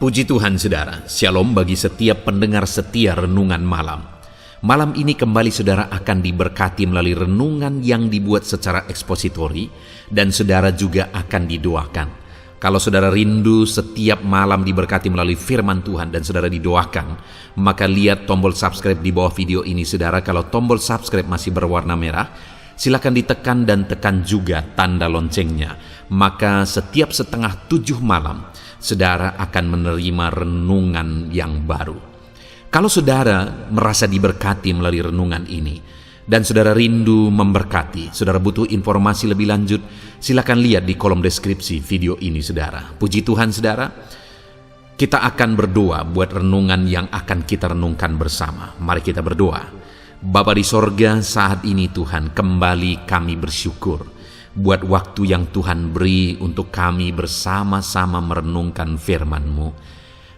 Puji Tuhan saudara, shalom bagi setiap pendengar setia renungan malam. Malam ini kembali saudara akan diberkati melalui renungan yang dibuat secara ekspositori dan saudara juga akan didoakan. Kalau saudara rindu setiap malam diberkati melalui firman Tuhan dan saudara didoakan, maka lihat tombol subscribe di bawah video ini saudara. Kalau tombol subscribe masih berwarna merah, silakan ditekan dan tekan juga tanda loncengnya. Maka setiap 6:30 malam, saudara akan menerima renungan yang baru. Kalau saudara merasa diberkati melalui renungan ini, dan saudara rindu memberkati, saudara butuh informasi lebih lanjut, silakan lihat di kolom deskripsi video ini saudara. Puji Tuhan saudara, kita akan berdoa buat renungan yang akan kita renungkan bersama. Mari kita berdoa. Bapa di sorga, saat ini Tuhan kembali kami bersyukur buat waktu yang Tuhan beri untuk kami bersama-sama merenungkan firman-Mu.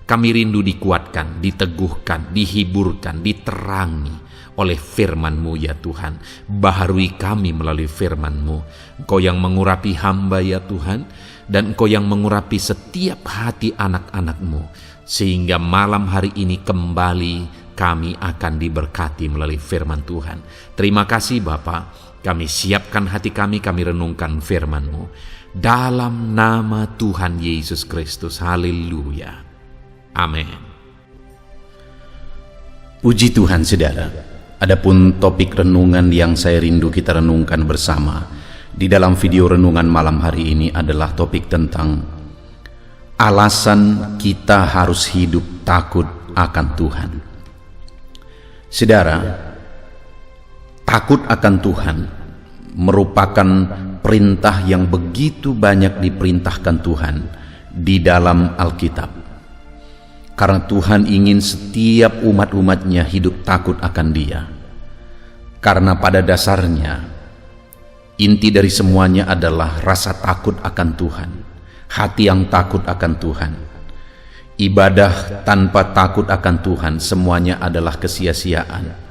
Kami rindu dikuatkan, diteguhkan, dihiburkan, diterangi oleh firman-Mu ya Tuhan. Baharui kami melalui firman-Mu. Engkau yang mengurapi hamba ya Tuhan, dan Engkau yang mengurapi setiap hati anak-anak-Mu, sehingga malam hari ini kembali kami akan diberkati melalui firman Tuhan. Terima kasih Bapa. Kami siapkan hati kami renungkan firman-Mu. Dalam nama Tuhan Yesus Kristus. Haleluya. Amin. Puji Tuhan saudara. Adapun topik renungan yang saya rindu kita renungkan bersama di dalam video renungan malam hari ini adalah topik tentang alasan kita harus hidup takut akan Tuhan. Saudara, takut akan Tuhan merupakan perintah yang begitu banyak diperintahkan Tuhan di dalam Alkitab. Karena Tuhan ingin setiap umat-umatnya hidup takut akan Dia. Karena pada dasarnya, inti dari semuanya adalah rasa takut akan Tuhan, hati yang takut akan Tuhan. Ibadah tanpa takut akan Tuhan semuanya adalah kesia-siaan.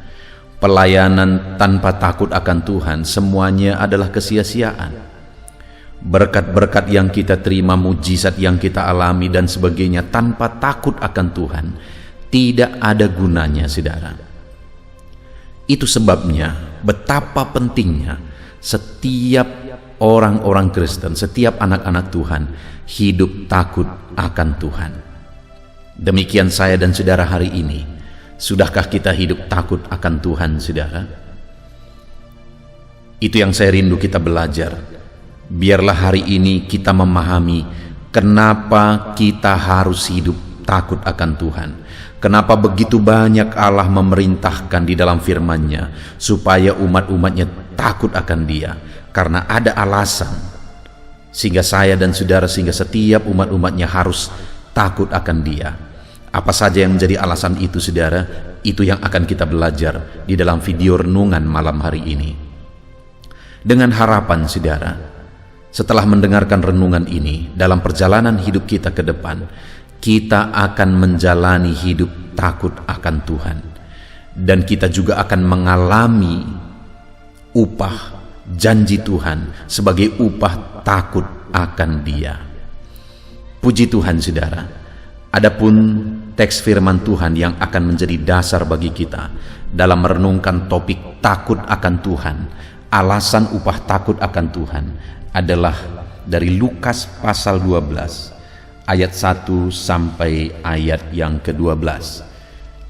Pelayanan tanpa takut akan Tuhan semuanya adalah kesia-siaan. Berkat-berkat yang kita terima, mujizat yang kita alami dan sebagainya tanpa takut akan Tuhan tidak ada gunanya saudara. Itu sebabnya betapa pentingnya setiap orang-orang Kristen, setiap anak-anak Tuhan hidup takut akan Tuhan. Demikian saya dan saudara hari ini. Sudahkah kita hidup takut akan Tuhan saudara? Itu yang saya rindu kita belajar. Biarlah hari ini kita memahami kenapa kita harus hidup takut akan Tuhan. Kenapa begitu banyak Allah memerintahkan di dalam firman-Nya supaya umat-umatnya takut akan Dia. Karena ada alasan sehingga saya dan saudara, sehingga setiap umat-umatnya harus takut akan Dia. Apa saja yang menjadi alasan itu saudara, itu yang akan kita belajar di dalam video renungan malam hari ini. Dengan harapan saudara, setelah mendengarkan renungan ini, dalam perjalanan hidup kita ke depan, kita akan menjalani hidup takut akan Tuhan. Dan kita juga akan mengalami upah janji Tuhan sebagai upah takut akan Dia. Puji Tuhan saudara. Adapun teks firman Tuhan yang akan menjadi dasar bagi kita dalam merenungkan topik takut akan Tuhan, alasan upah takut akan Tuhan adalah dari Lukas pasal 12 ayat 1 sampai ayat yang ke-12.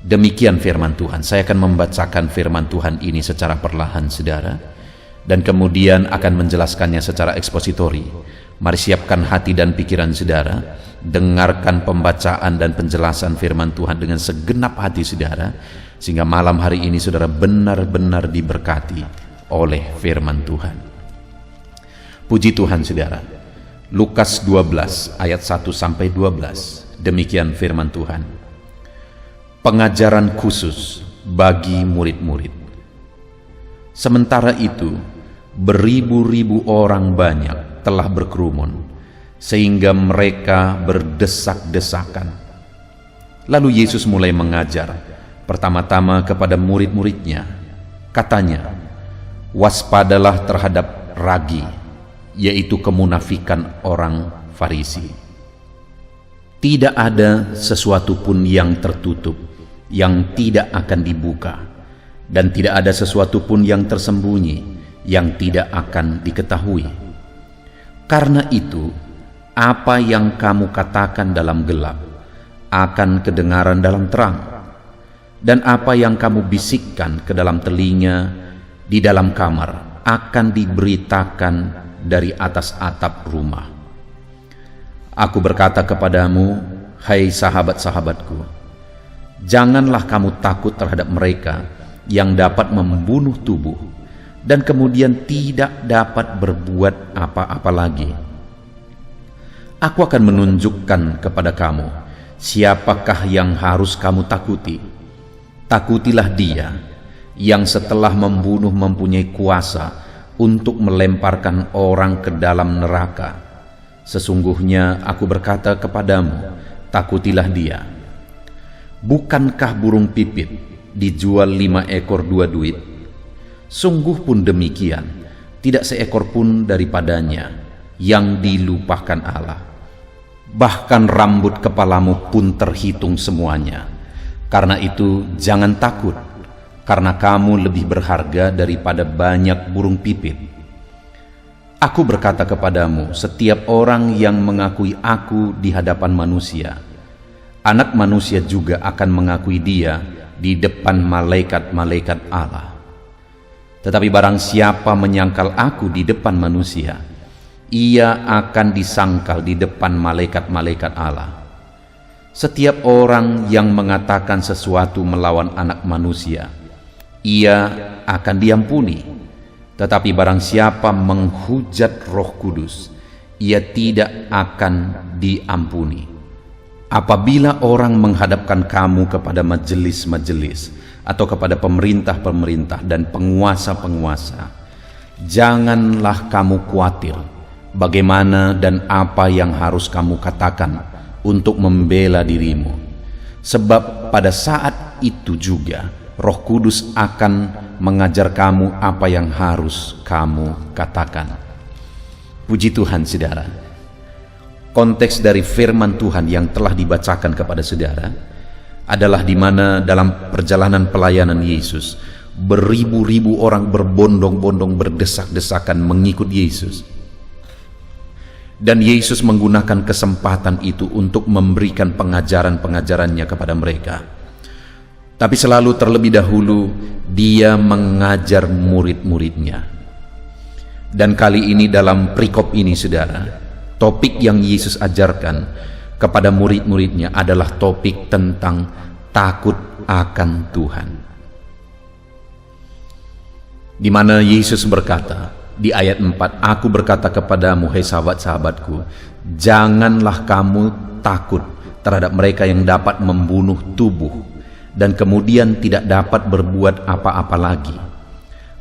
Demikian firman Tuhan. Saya akan membacakan firman Tuhan ini secara perlahan saudara, dan kemudian akan menjelaskannya secara ekspositori. Mari siapkan hati dan pikiran saudara, dengarkan pembacaan dan penjelasan firman Tuhan dengan segenap hati saudara, sehingga malam hari ini saudara benar-benar diberkati oleh firman Tuhan. Puji Tuhan saudara. Lukas 12 ayat 1 sampai 12. Demikian firman Tuhan. Pengajaran khusus bagi murid-murid. Sementara itu, beribu-ribu orang banyak telah berkerumun, sehingga mereka berdesak-desakan. Lalu Yesus mulai mengajar, pertama-tama kepada murid-muridnya. Katanya, waspadalah terhadap ragi, yaitu kemunafikan orang Farisi. Tidak ada sesuatu pun yang tertutup, yang tidak akan dibuka, dan tidak ada sesuatu pun yang tersembunyi, yang tidak akan diketahui. Karena itu, apa yang kamu katakan dalam gelap akan kedengaran dalam terang, dan apa yang kamu bisikkan ke dalam telinga di dalam kamar akan diberitakan dari atas atap rumah. Aku berkata kepadamu, hai sahabat-sahabatku, janganlah kamu takut terhadap mereka yang dapat membunuh tubuh dan kemudian tidak dapat berbuat apa-apa lagi. Aku akan menunjukkan kepada kamu siapakah yang harus kamu takuti. Takutilah Dia yang setelah membunuh mempunyai kuasa untuk melemparkan orang ke dalam neraka. Sesungguhnya aku berkata kepadamu, takutilah Dia. Bukankah burung pipit dijual 5 ekor 2 duit? Sungguh pun demikian, tidak seekor pun daripadanya yang dilupakan Allah. Bahkan rambut kepalamu pun terhitung semuanya. Karena itu jangan takut, karena kamu lebih berharga daripada banyak burung pipit. Aku berkata kepadamu, setiap orang yang mengakui aku di hadapan manusia, Anak Manusia juga akan mengakui Dia di depan malaikat-malaikat Allah. Tetapi barang siapa menyangkal aku di depan manusia, ia akan disangkal di depan malaikat-malaikat Allah. Setiap orang yang mengatakan sesuatu melawan Anak Manusia, ia akan diampuni. Tetapi barang siapa menghujat Roh Kudus, ia tidak akan diampuni. Apabila orang menghadapkan kamu kepada majelis-majelis atau kepada pemerintah-pemerintah dan penguasa-penguasa, janganlah kamu khawatir bagaimana dan apa yang harus kamu katakan untuk membela dirimu. Sebab pada saat itu juga Roh Kudus akan mengajar kamu apa yang harus kamu katakan. Puji Tuhan, saudara. Konteks dari firman Tuhan yang telah dibacakan kepada saudara adalah di mana dalam perjalanan pelayanan Yesus, beribu-ribu orang berbondong-bondong berdesak-desakan mengikut Yesus. Dan Yesus menggunakan kesempatan itu untuk memberikan pengajaran-pengajarannya kepada mereka. Tapi selalu terlebih dahulu Dia mengajar murid-muridnya. Dan kali ini dalam perikop ini, saudara, topik yang Yesus ajarkan kepada murid-muridnya adalah topik tentang takut akan Tuhan. Di mana Yesus berkata di ayat 4, aku berkata kepadamu, hai sahabat-sahabatku, janganlah kamu takut terhadap mereka yang dapat membunuh tubuh dan kemudian tidak dapat berbuat apa-apa lagi.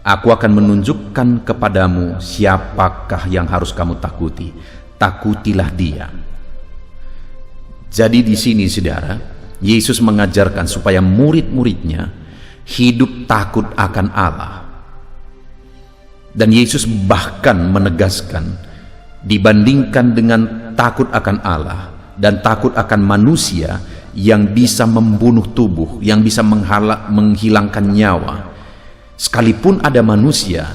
Aku akan menunjukkan kepadamu siapakah yang harus kamu takuti. Takutilah Dia. Jadi di sini, saudara, Yesus mengajarkan supaya murid-muridnya hidup takut akan Allah. Dan Yesus bahkan menegaskan, dibandingkan dengan takut akan Allah dan takut akan manusia yang bisa membunuh tubuh, yang bisa menghilangkan nyawa, sekalipun ada manusia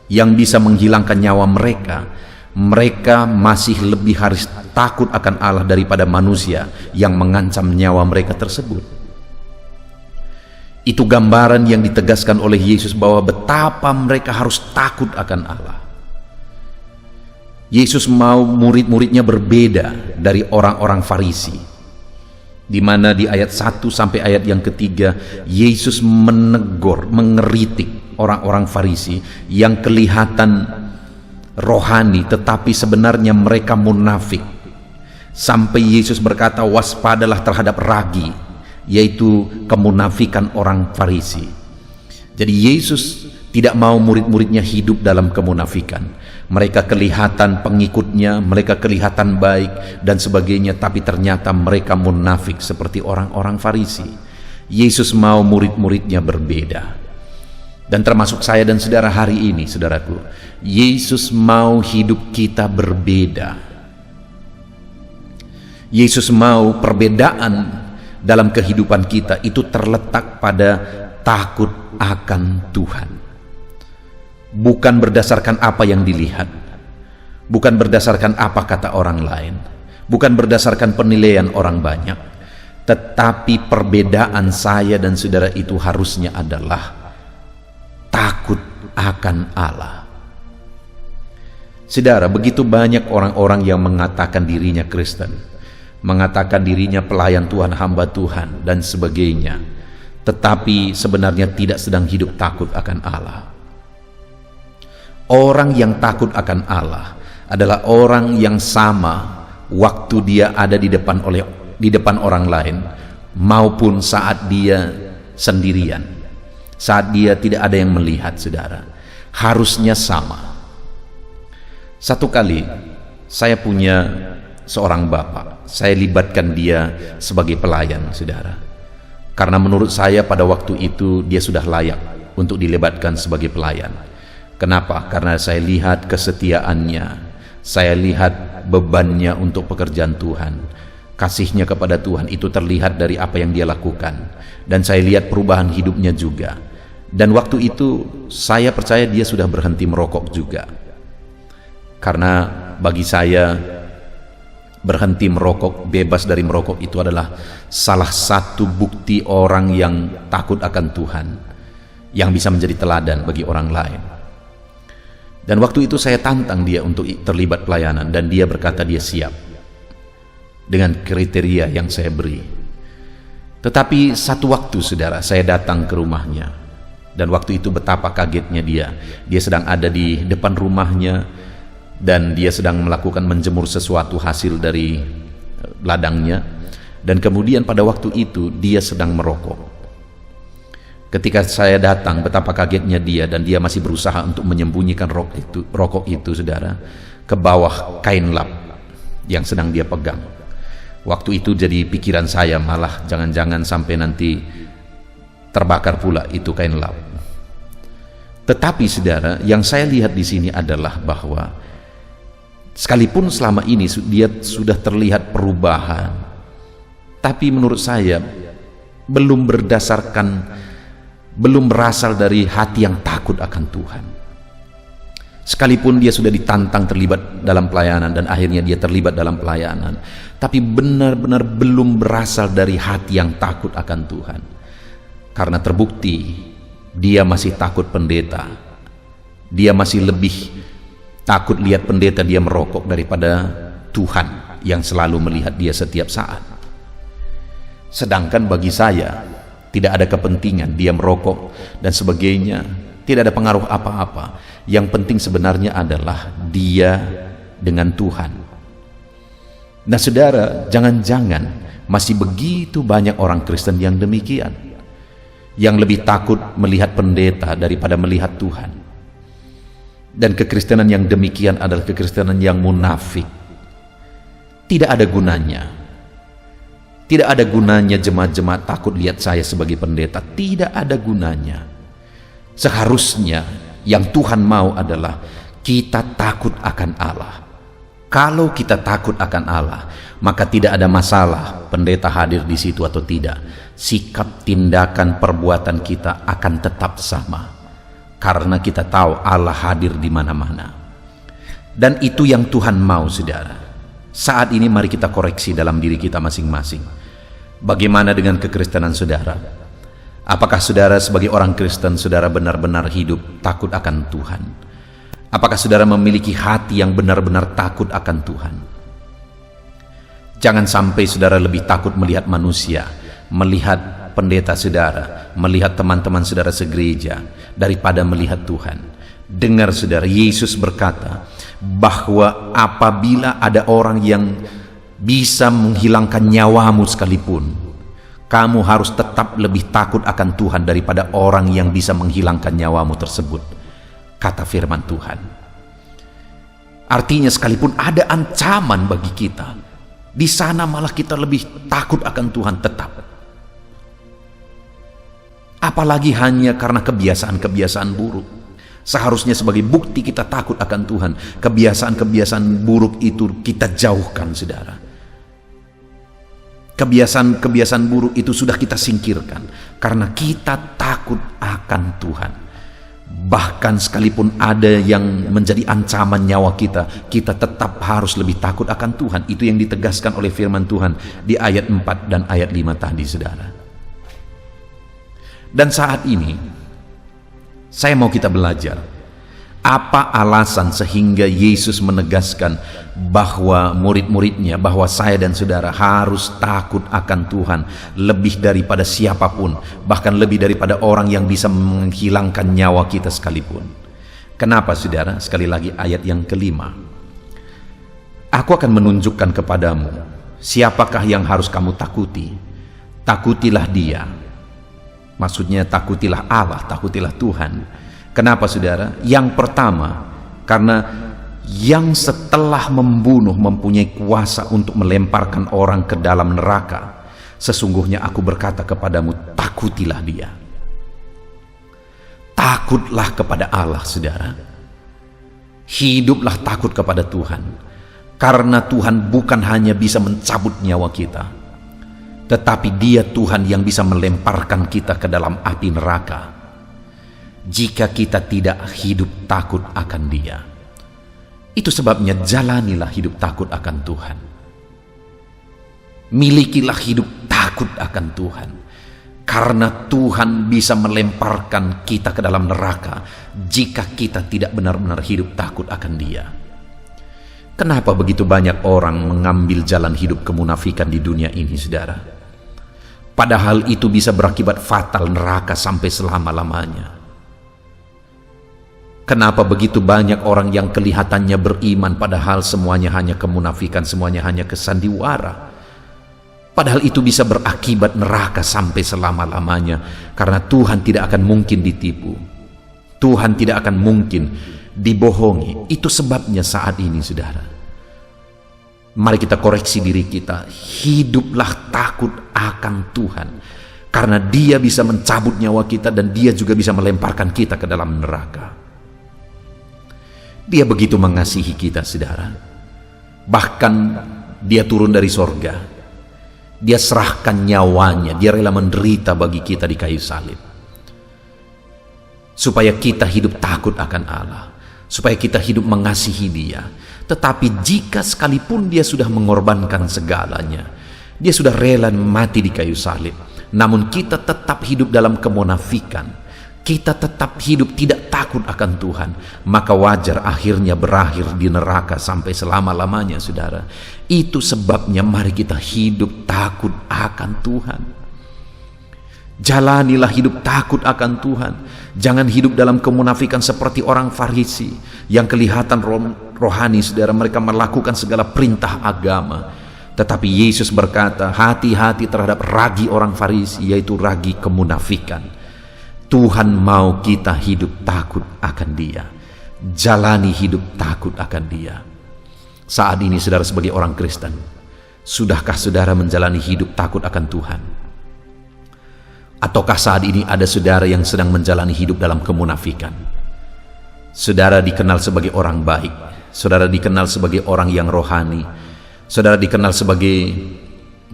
yang bisa menghilangkan nyawa mereka, mereka masih lebih harus takut akan Allah daripada manusia yang mengancam nyawa mereka tersebut. Itu gambaran yang ditegaskan oleh Yesus bahwa betapa mereka harus takut akan Allah. Yesus mau murid-muridnya berbeda dari orang-orang Farisi, di mana di ayat 1 sampai ayat yang ketiga Yesus menegur, mengeritik orang-orang Farisi yang kelihatan rohani tetapi sebenarnya mereka munafik. Sampai Yesus berkata, waspadalah terhadap ragi, yaitu kemunafikan orang Farisi. Jadi Yesus tidak mau murid-muridnya hidup dalam kemunafikan. Mereka kelihatan pengikutnya, mereka kelihatan baik dan sebagainya, tapi ternyata mereka munafik seperti orang-orang Farisi. Yesus mau murid-muridnya berbeda. Dan termasuk saya dan saudara hari ini, saudaraku, Yesus mau hidup kita berbeda. Yesus mau perbedaan dalam kehidupan kita itu terletak pada takut akan Tuhan. Bukan berdasarkan apa yang dilihat, bukan berdasarkan apa kata orang lain, bukan berdasarkan penilaian orang banyak, tetapi perbedaan saya dan saudara itu harusnya adalah takut akan Allah. Saudara, begitu banyak orang-orang yang mengatakan dirinya Kristen, mengatakan dirinya pelayan Tuhan, hamba Tuhan, dan sebagainya, tetapi sebenarnya tidak sedang hidup takut akan Allah. Orang yang takut akan Allah adalah orang yang sama waktu dia ada di depan orang lain, maupun saat dia sendirian, saat dia tidak ada yang melihat. Saudara, harusnya sama. Satu kali saya punya seorang bapak, saya libatkan dia sebagai pelayan, saudara, karena menurut saya pada waktu itu dia sudah layak untuk dilibatkan sebagai pelayan. Kenapa? Karena saya lihat kesetiaannya, saya lihat bebannya untuk pekerjaan Tuhan, kasihnya kepada Tuhan itu terlihat dari apa yang dia lakukan, dan saya lihat perubahan hidupnya juga. Dan waktu itu saya percaya dia sudah berhenti merokok juga, karena bagi saya berhenti merokok, bebas dari merokok itu adalah salah satu bukti orang yang takut akan Tuhan, yang bisa menjadi teladan bagi orang lain. Dan waktu itu saya tantang dia untuk terlibat pelayanan, dan dia berkata dia siap dengan kriteria yang saya beri. Tetapi satu waktu, saudara, saya datang ke rumahnya, dan waktu itu betapa kagetnya dia sedang ada di depan rumahnya, dan dia sedang melakukan menjemur sesuatu hasil dari ladangnya, dan kemudian pada waktu itu dia sedang merokok. Ketika saya datang, betapa kagetnya dia, dan dia masih berusaha untuk menyembunyikan rokok itu, saudara, ke bawah kain lap yang sedang dia pegang. Waktu itu jadi pikiran saya, malah jangan-jangan sampai nanti terbakar pula itu kain lap. Tetapi saudara, yang saya lihat di sini adalah bahwa sekalipun selama ini dia sudah terlihat perubahan, tapi menurut saya belum berasal dari hati yang takut akan Tuhan. Sekalipun dia sudah ditantang terlibat dalam pelayanan, dan akhirnya dia terlibat dalam pelayanan, tapi benar-benar belum berasal dari hati yang takut akan Tuhan. Karena terbukti dia masih takut pendeta, dia masih lebih takut lihat pendeta dia merokok daripada Tuhan yang selalu melihat dia setiap saat. Sedangkan bagi saya tidak ada kepentingan dia merokok dan sebagainya, tidak ada pengaruh apa-apa. Yang penting sebenarnya adalah dia dengan Tuhan. Nah saudara, jangan-jangan masih begitu banyak orang Kristen yang demikian, yang lebih takut melihat pendeta daripada melihat Tuhan. Dan kekristenan yang demikian adalah kekristenan yang munafik. Tidak ada gunanya. Tidak ada gunanya jemaat-jemaat takut lihat saya sebagai pendeta. Tidak ada gunanya. Seharusnya yang Tuhan mau adalah kita takut akan Allah. Kalau kita takut akan Allah, maka tidak ada masalah pendeta hadir di situ atau tidak. Sikap, tindakan, perbuatan kita akan tetap sama, karena kita tahu Allah hadir di mana-mana. Dan itu yang Tuhan mau, saudara. Saat ini mari kita koreksi dalam diri kita masing-masing. Bagaimana dengan kekristenan saudara? Apakah saudara sebagai orang Kristen, saudara benar-benar hidup takut akan Tuhan? Apakah saudara memiliki hati yang benar-benar takut akan Tuhan? Jangan sampai saudara lebih takut melihat manusia, melihat pendeta saudara, melihat teman-teman saudara segereja, daripada melihat Tuhan. Dengar saudara, Yesus berkata bahwa apabila ada orang yang bisa menghilangkan nyawamu sekalipun, kamu harus tetap lebih takut akan Tuhan daripada orang yang bisa menghilangkan nyawamu tersebut, kata firman Tuhan. Artinya sekalipun ada ancaman bagi kita, di sana malah kita lebih takut akan Tuhan tetap. Apalagi hanya karena kebiasaan-kebiasaan buruk. Seharusnya sebagai bukti kita takut akan Tuhan, kebiasaan-kebiasaan buruk itu kita jauhkan, saudara. Kebiasaan-kebiasaan buruk itu sudah kita singkirkan karena kita takut akan Tuhan. Bahkan sekalipun ada yang menjadi ancaman nyawa kita, kita tetap harus lebih takut akan Tuhan. Itu yang ditegaskan oleh firman Tuhan di ayat 4 dan ayat 5 tadi, saudara. Dan saat ini saya mau kita belajar apa alasan sehingga Yesus menegaskan bahwa murid-muridnya, bahwa saya dan saudara harus takut akan Tuhan lebih daripada siapapun, bahkan lebih daripada orang yang bisa menghilangkan nyawa kita sekalipun. Kenapa, saudara? Sekali lagi ayat yang kelima. Aku akan menunjukkan kepadamu siapakah yang harus kamu takuti. Takutilah Dia. Maksudnya takutilah Allah, takutilah Tuhan. Kenapa, saudara? Yang pertama, karena yang setelah membunuh mempunyai kuasa untuk melemparkan orang ke dalam neraka. Sesungguhnya aku berkata kepadamu, takutilah Dia. Takutlah kepada Allah, saudara. Hiduplah takut kepada Tuhan. Karena Tuhan bukan hanya bisa mencabut nyawa kita, tetapi Dia Tuhan yang bisa melemparkan kita ke dalam api neraka jika kita tidak hidup takut akan Dia. Itu sebabnya jalanilah hidup takut akan Tuhan. Milikilah hidup takut akan Tuhan. Karena Tuhan bisa melemparkan kita ke dalam neraka jika kita tidak benar-benar hidup takut akan Dia. Kenapa begitu banyak orang mengambil jalan hidup kemunafikan di dunia ini, saudara? Padahal itu bisa berakibat fatal, neraka sampai selama-lamanya. Kenapa begitu banyak orang yang kelihatannya beriman padahal semuanya hanya kemunafikan, semuanya hanya kesandiwara? Padahal itu bisa berakibat neraka sampai selama-lamanya, karena Tuhan tidak akan mungkin ditipu. Tuhan tidak akan mungkin dibohongi. Itu sebabnya saat ini, saudara, mari kita koreksi diri kita. Hiduplah takut akan Tuhan, karena Dia bisa mencabut nyawa kita dan Dia juga bisa melemparkan kita ke dalam neraka. Dia begitu mengasihi kita, saudara. Bahkan Dia turun dari sorga. Dia serahkan nyawanya. Dia rela menderita bagi kita di kayu salib, supaya kita hidup takut akan Allah, supaya kita hidup mengasihi Dia. Tetapi jika sekalipun Dia sudah mengorbankan segalanya, Dia sudah rela mati di kayu salib, namun kita tetap hidup dalam kemunafikan, kita tetap hidup tidak takut akan Tuhan, maka wajar akhirnya berakhir di neraka sampai selama-lamanya, saudara. Itu sebabnya mari kita hidup takut akan Tuhan. Jalanilah hidup takut akan Tuhan. Jangan hidup dalam kemunafikan seperti orang Farisi yang kelihatan rohani, saudara. Mereka melakukan segala perintah agama, tetapi Yesus berkata, hati-hati terhadap ragi orang Farisi, yaitu ragi kemunafikan. Tuhan mau kita hidup takut akan Dia. Jalani hidup takut akan Dia. Saat ini, saudara, sebagai orang Kristen, sudahkah saudara menjalani hidup takut akan Tuhan? Ataukah saat ini ada saudara yang sedang menjalani hidup dalam kemunafikan? Saudara dikenal sebagai orang baik, saudara dikenal sebagai orang yang rohani, saudara dikenal sebagai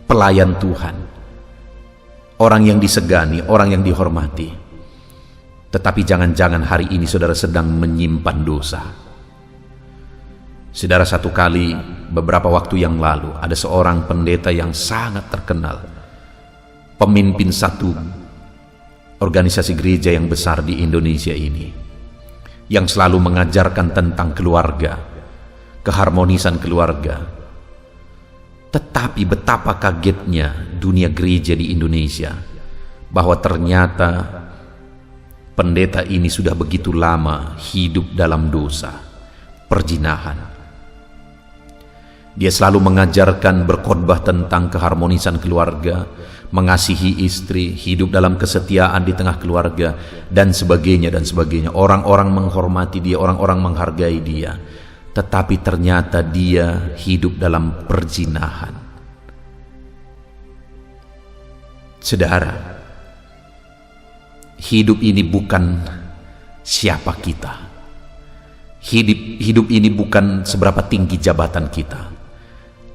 pelayan Tuhan, orang yang disegani, orang yang dihormati. Tetapi jangan-jangan hari ini saudara sedang menyimpan dosa. Saudara, satu kali beberapa waktu yang lalu ada seorang pendeta yang sangat terkenal, pemimpin satu organisasi gereja yang besar di Indonesia ini, yang selalu mengajarkan tentang keluarga, keharmonisan keluarga. Tetapi betapa kagetnya dunia gereja di Indonesia bahwa ternyata pendeta ini sudah begitu lama hidup dalam dosa, perzinahan. Dia selalu mengajarkan, berkhotbah tentang keharmonisan keluarga, mengasihi istri, hidup dalam kesetiaan di tengah keluarga, dan sebagainya dan sebagainya. Orang-orang menghormati dia, orang-orang menghargai dia. Tetapi ternyata dia hidup dalam perzinahan. Saudara, hidup ini bukan siapa kita. Hidup ini bukan seberapa tinggi jabatan kita.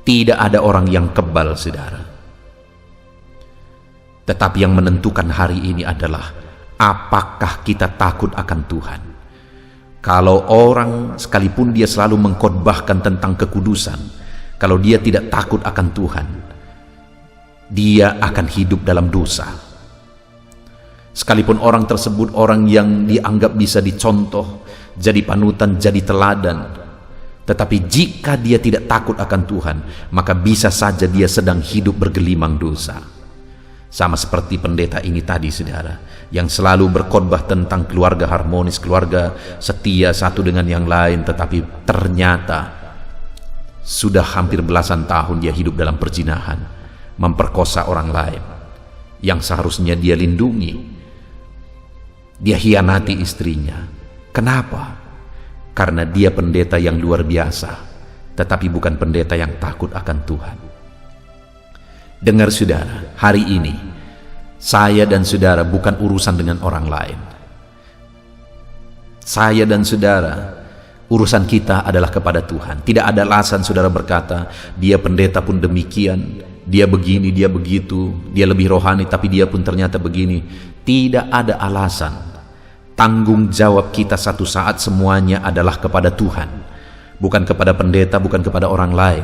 Tidak ada orang yang kebal, saudara. Tetapi yang menentukan hari ini adalah apakah kita takut akan Tuhan. Kalau orang sekalipun dia selalu mengkhotbahkan tentang kekudusan, kalau dia tidak takut akan Tuhan, dia akan hidup dalam dosa. Sekalipun orang tersebut orang yang dianggap bisa dicontoh, jadi panutan, jadi teladan, tetapi jika dia tidak takut akan Tuhan, maka bisa saja dia sedang hidup bergelimang dosa. Sama seperti pendeta ini tadi, saudara, yang selalu berkhotbah tentang keluarga harmonis, keluarga setia satu dengan yang lain, tetapi ternyata sudah hampir belasan tahun dia hidup dalam perzinahan, memperkosa orang lain yang seharusnya dia lindungi. Dia hianati istrinya. Kenapa? Karena dia pendeta yang luar biasa, tetapi bukan pendeta yang takut akan Tuhan. Dengar saudara, hari ini saya dan saudara bukan urusan dengan orang lain. Saya dan saudara, urusan kita adalah kepada Tuhan. Tidak ada alasan saudara berkata, dia pendeta pun demikian, dia begini, dia begitu, dia lebih rohani tapi dia pun ternyata begini. Tidak ada alasan. Tanggung jawab kita satu saat semuanya adalah kepada Tuhan, bukan kepada pendeta, bukan kepada orang lain,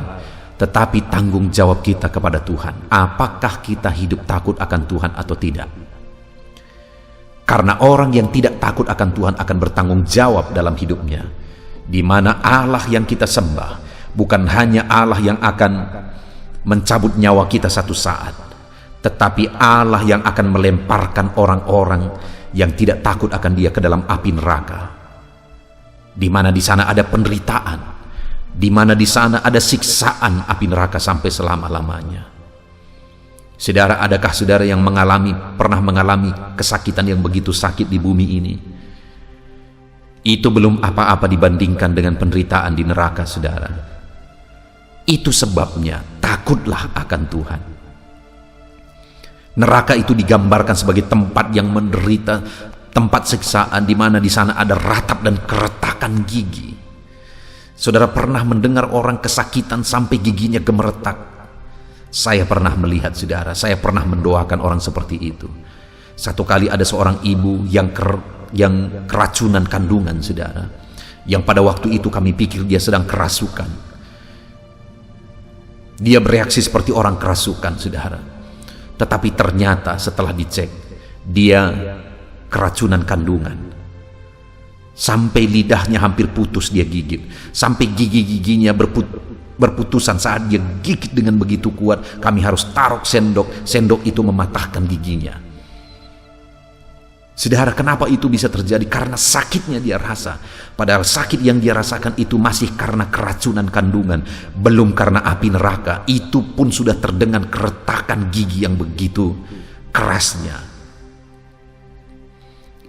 tetapi tanggung jawab kita kepada Tuhan. Apakah kita hidup takut akan Tuhan atau tidak? Karena orang yang tidak takut akan Tuhan akan bertanggung jawab dalam hidupnya, di mana Allah yang kita sembah bukan hanya Allah yang akan mencabut nyawa kita satu saat, tetapi Allah yang akan melemparkan orang-orang yang tidak takut akan Dia ke dalam api neraka, di mana di sana ada penderitaan, di mana di sana ada siksaan api neraka sampai selama-lamanya. Saudara, adakah saudara yang pernah mengalami kesakitan yang begitu sakit di bumi ini? Itu belum apa-apa dibandingkan dengan penderitaan di neraka, saudara. Itu sebabnya takutlah akan Tuhan. Neraka itu digambarkan sebagai tempat yang menderita, tempat siksaan, di mana di sana ada ratap dan keretakan gigi. Saudara pernah mendengar orang kesakitan sampai giginya gemeretak? Saya pernah melihat, saudara. Saya pernah mendoakan orang seperti itu. Satu kali ada seorang ibu yang keracunan kandungan, saudara, yang pada waktu itu kami pikir dia sedang kerasukan. Dia bereaksi seperti orang kerasukan, saudara. Tetapi ternyata setelah dicek, dia keracunan kandungan. Sampai lidahnya hampir putus dia gigit, sampai gigi-giginya berputusan saat dia gigit dengan begitu kuat. Kami harus taruh sendok itu mematahkan giginya. Saudara, kenapa itu bisa terjadi? Karena sakitnya dia rasa. Padahal sakit yang dia rasakan itu masih karena keracunan kandungan, belum karena api neraka. Itu pun sudah terdengar keretakan gigi yang begitu kerasnya.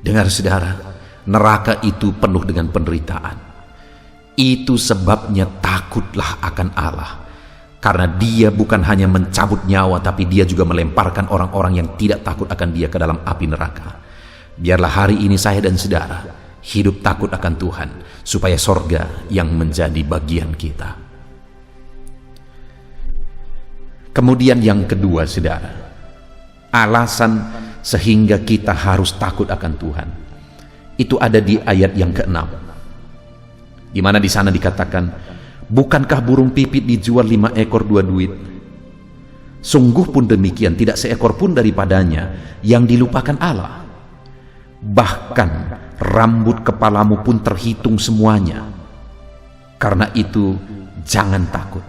Dengar saudara, neraka itu penuh dengan penderitaan. Itu sebabnya takutlah akan Allah. Karena Dia bukan hanya mencabut nyawa, tapi Dia juga melemparkan orang-orang yang tidak takut akan Dia ke dalam api neraka. Biarlah hari ini saya dan saudara hidup takut akan Tuhan, supaya sorga yang menjadi bagian kita. Kemudian yang kedua, saudara, alasan sehingga kita harus takut akan Tuhan, itu ada di ayat yang ke-6, di mana di sana dikatakan, bukankah burung pipit dijual 5 ekor 2 duit? Sungguh pun demikian, tidak seekor pun daripadanya yang dilupakan Allah. Bahkan rambut kepalamu pun terhitung semuanya. Karena itu jangan takut,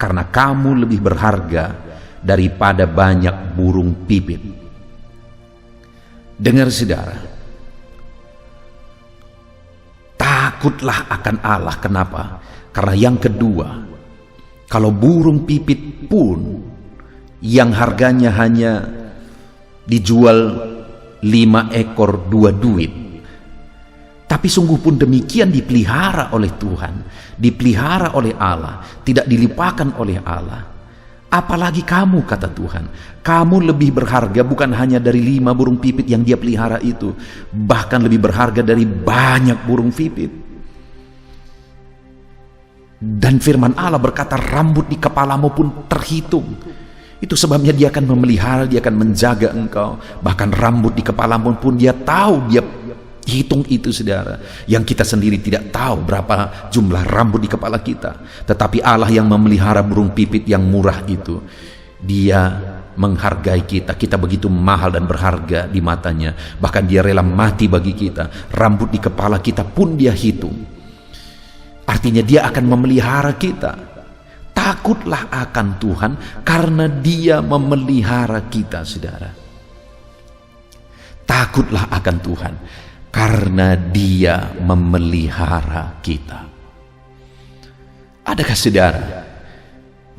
karena kamu lebih berharga daripada banyak burung pipit. Dengar saudara, takutlah akan Allah. Kenapa? Karena yang kedua, kalau burung pipit pun yang harganya hanya dijual 5 ekor 2 duit, tapi sungguh pun demikian dipelihara oleh Tuhan, dipelihara oleh Allah, tidak dilimpahkan oleh Allah. Apalagi kamu, kata Tuhan, kamu lebih berharga bukan hanya dari 5 burung pipit yang Dia pelihara itu, bahkan lebih berharga dari banyak burung pipit. Dan firman Allah berkata, rambut di kepalamu pun terhitung. Itu sebabnya dia akan memelihara, dia akan menjaga engkau. Bahkan rambut di kepalamu pun dia tahu, dia hitung itu, saudara. Yang kita sendiri tidak tahu berapa jumlah rambut di kepala kita. Tetapi Allah yang memelihara burung pipit yang murah itu, dia menghargai kita. Kita begitu mahal dan berharga di matanya. Bahkan dia rela mati bagi kita. Rambut di kepala kita pun dia hitung. Artinya dia akan memelihara kita. Takutlah akan Tuhan karena dia memelihara kita, saudara. Takutlah akan Tuhan karena dia memelihara kita. Adakah saudara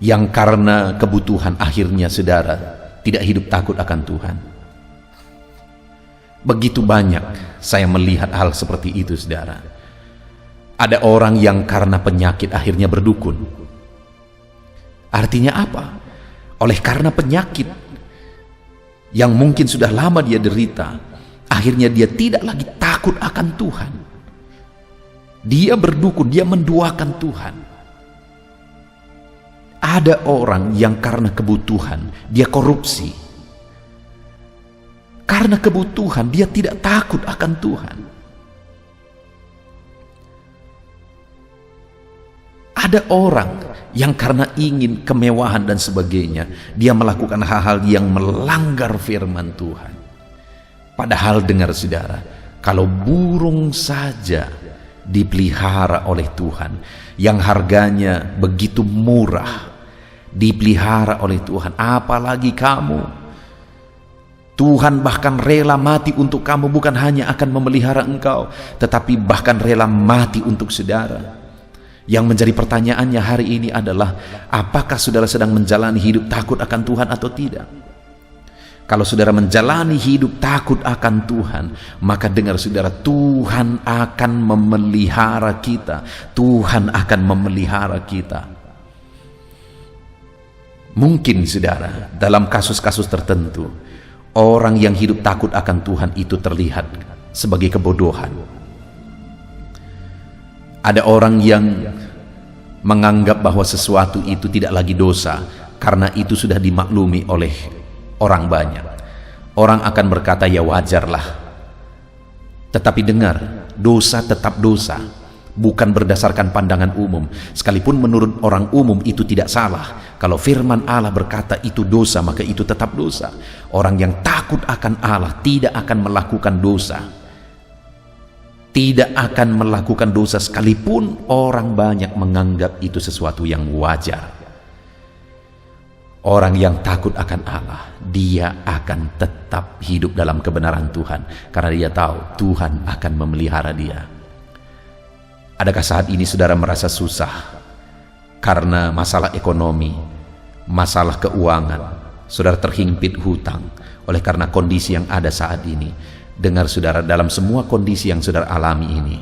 yang karena kebutuhan akhirnya saudara tidak hidup takut akan Tuhan? Begitu banyak saya melihat hal seperti itu, saudara. Ada orang yang karena penyakit akhirnya berdukun. Artinya apa? Oleh karena penyakit yang mungkin sudah lama dia derita, akhirnya dia tidak lagi takut akan Tuhan. Dia berdukun, dia menduakan Tuhan. Ada orang yang karena kebutuhan dia korupsi. Karena kebutuhan dia tidak takut akan Tuhan. Ada orang yang karena ingin kemewahan dan sebagainya, dia melakukan hal-hal yang melanggar firman Tuhan. Padahal dengar saudara, kalau burung saja dipelihara oleh Tuhan, yang harganya begitu murah, dipelihara oleh Tuhan, apalagi kamu. Tuhan bahkan rela mati untuk kamu, bukan hanya akan memelihara engkau, tetapi bahkan rela mati untuk saudara. Yang menjadi pertanyaannya hari ini adalah, apakah saudara sedang menjalani hidup takut akan Tuhan atau tidak? Kalau saudara menjalani hidup takut akan Tuhan, maka dengar saudara, Tuhan akan memelihara kita. Tuhan akan memelihara kita. Mungkin saudara, dalam kasus-kasus tertentu, orang yang hidup takut akan Tuhan itu terlihat sebagai kebodohan. Ada orang yang menganggap bahwa sesuatu itu tidak lagi dosa karena itu sudah dimaklumi oleh orang banyak. Orang akan berkata, ya wajarlah. Tetapi dengar, dosa tetap dosa, bukan berdasarkan pandangan umum. Sekalipun menurut orang umum itu tidak salah. Kalau firman Allah berkata itu dosa, maka itu tetap dosa. Orang yang takut akan Allah tidak akan melakukan dosa, tidak akan melakukan dosa sekalipun orang banyak menganggap itu sesuatu yang wajar. Orang yang takut akan Allah, dia akan tetap hidup dalam kebenaran Tuhan karena dia tahu Tuhan akan memelihara dia. Adakah saat ini saudara merasa susah karena masalah ekonomi, masalah keuangan, saudara terhimpit hutang oleh karena kondisi yang ada saat ini? Dengar saudara, dalam semua kondisi yang saudara alami ini,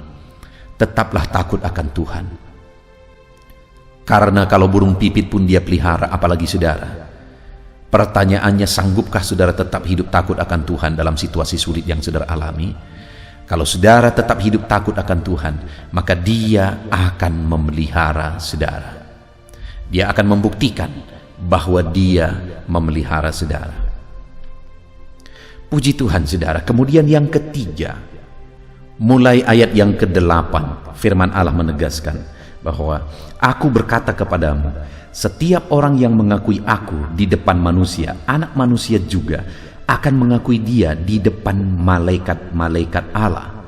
tetaplah takut akan Tuhan. Karena kalau burung pipit pun dia pelihara, apalagi saudara. Pertanyaannya, sanggupkah saudara tetap hidup takut akan Tuhan dalam situasi sulit yang saudara alami? Kalau saudara tetap hidup takut akan Tuhan, maka dia akan memelihara saudara. Dia akan membuktikan bahwa dia memelihara saudara. Puji Tuhan saudara. Kemudian yang ketiga, mulai ayat yang ke-8, firman Allah menegaskan bahwa aku berkata kepadamu, setiap orang yang mengakui aku di depan manusia, anak manusia juga akan mengakui dia di depan malaikat-malaikat Allah.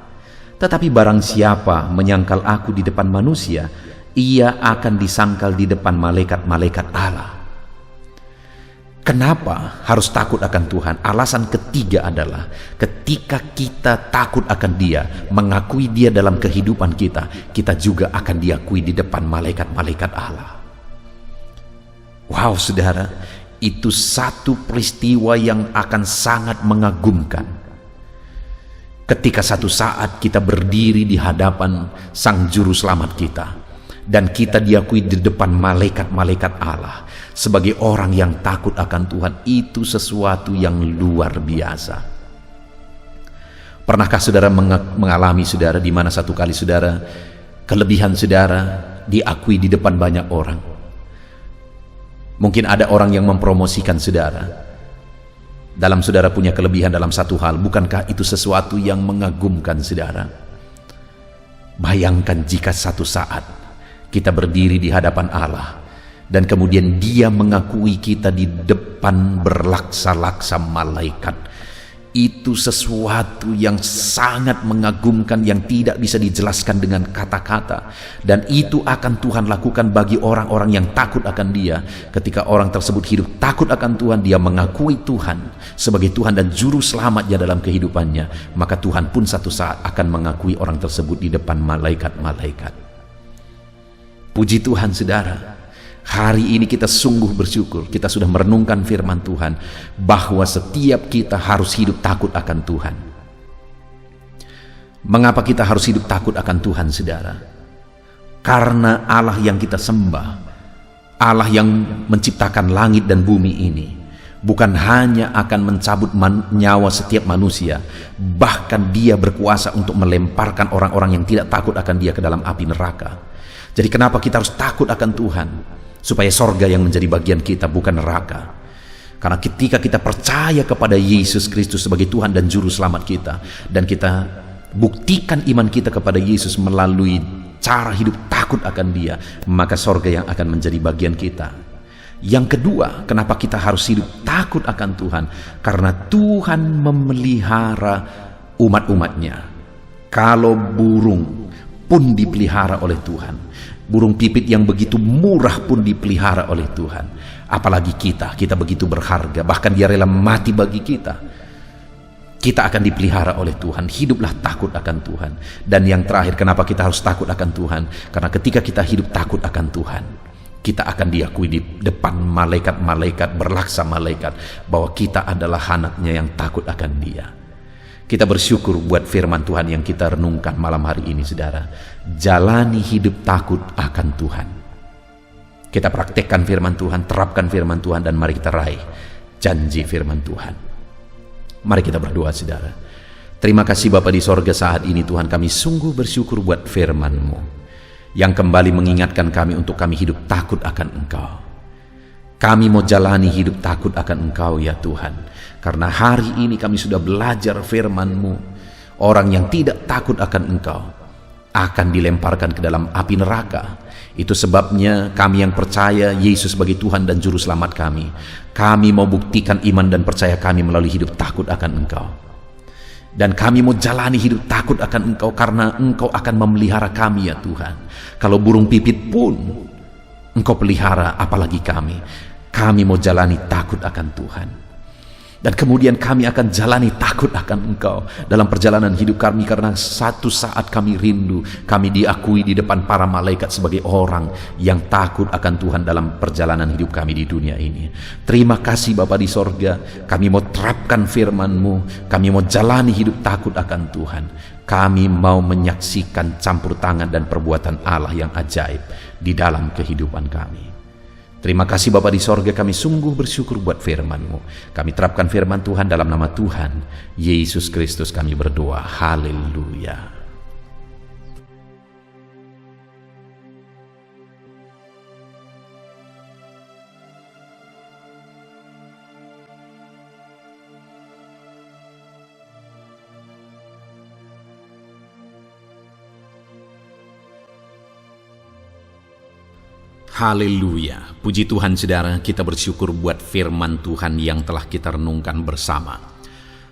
Tetapi barang siapa menyangkal aku di depan manusia, ia akan disangkal di depan malaikat-malaikat Allah. Kenapa harus takut akan Tuhan? Alasan ketiga adalah ketika kita takut akan Dia, mengakui Dia dalam kehidupan kita, kita juga akan diakui di depan malaikat-malaikat Allah. Wow saudara, itu satu peristiwa yang akan sangat mengagumkan. Ketika satu saat kita berdiri di hadapan Sang Juru Selamat kita, dan kita diakui di depan malaikat-malaikat Allah sebagai orang yang takut akan Tuhan, itu sesuatu yang luar biasa. Pernahkah saudara mengalami saudara di mana satu kali saudara, kelebihan saudara diakui di depan banyak orang? Mungkin ada orang yang mempromosikan saudara. Dalam saudara punya kelebihan dalam satu hal, bukankah itu sesuatu yang mengagumkan saudara? Bayangkan jika satu saat kita berdiri di hadapan Allah dan kemudian Dia mengakui kita di depan berlaksa-laksa malaikat. Itu sesuatu yang sangat mengagumkan, yang tidak bisa dijelaskan dengan kata-kata. Dan itu akan Tuhan lakukan bagi orang-orang yang takut akan Dia. Ketika orang tersebut hidup takut akan Tuhan, dia mengakui Tuhan sebagai Tuhan dan Juru Selamatnya dalam kehidupannya, maka Tuhan pun satu saat akan mengakui orang tersebut di depan malaikat-malaikat. Puji Tuhan saudara, hari ini kita sungguh bersyukur, kita sudah merenungkan firman Tuhan, bahwa setiap kita harus hidup takut akan Tuhan. Mengapa kita harus hidup takut akan Tuhan saudara? Karena Allah yang kita sembah, Allah yang menciptakan langit dan bumi ini, bukan hanya akan mencabut nyawa setiap manusia, bahkan Dia berkuasa untuk melemparkan orang-orang yang tidak takut akan Dia ke dalam api neraka. Jadi kenapa kita harus takut akan Tuhan? Supaya sorga yang menjadi bagian kita, bukan neraka. Karena ketika kita percaya kepada Yesus Kristus sebagai Tuhan dan Juru Selamat kita, dan kita buktikan iman kita kepada Yesus melalui cara hidup takut akan Dia, maka sorga yang akan menjadi bagian kita. Yang kedua, kenapa kita harus hidup takut akan Tuhan? Karena Tuhan memelihara umat-umatnya. Kalau burung pun dipelihara oleh Tuhan, burung pipit yang begitu murah pun dipelihara oleh Tuhan, apalagi kita begitu berharga, bahkan Dia rela mati bagi kita. Kita akan dipelihara oleh Tuhan. Hiduplah takut akan Tuhan. Dan yang terakhir, kenapa kita harus takut akan Tuhan? Karena ketika kita hidup takut akan Tuhan, kita akan diakui di depan malaikat-malaikat, berlaksa malaikat, bahwa kita adalah anak-Nya yang takut akan Dia. Kita bersyukur buat firman Tuhan yang kita renungkan malam hari ini saudara. Jalani hidup takut akan Tuhan. Kita praktekkan firman Tuhan, terapkan firman Tuhan, dan mari kita raih janji firman Tuhan. Mari kita berdoa saudara. Terima kasih Bapa di sorga, saat ini Tuhan kami sungguh bersyukur buat firman-Mu yang kembali mengingatkan kami untuk kami hidup takut akan Engkau. Kami mau jalani hidup takut akan Engkau ya Tuhan. Karena hari ini kami sudah belajar firman-Mu. Orang yang tidak takut akan Engkau akan dilemparkan ke dalam api neraka. Itu sebabnya kami yang percaya Yesus sebagai Tuhan dan Juru Selamat kami, kami mau buktikan iman dan percaya kami melalui hidup takut akan Engkau. Dan kami mau jalani hidup takut akan Engkau karena Engkau akan memelihara kami ya Tuhan. Kalau burung pipit pun Engkau pelihara, apalagi kami. Kami mau jalani takut akan Tuhan. Dan kemudian kami akan jalani takut akan Engkau dalam perjalanan hidup kami, karena satu saat kami rindu, kami diakui di depan para malaikat sebagai orang yang takut akan Tuhan dalam perjalanan hidup kami di dunia ini. Terima kasih Bapa di sorga, kami mau terapkan firman-Mu, kami mau jalani hidup takut akan Tuhan. Kami mau menyaksikan campur tangan dan perbuatan Allah yang ajaib di dalam kehidupan kami. Terima kasih Bapa di sorga, kami sungguh bersyukur buat firman-Mu. Kami terapkan firman Tuhan dalam nama Tuhan Yesus Kristus kami berdoa. Haleluya. Haleluya, puji Tuhan saudara, kita bersyukur buat firman Tuhan yang telah kita renungkan bersama.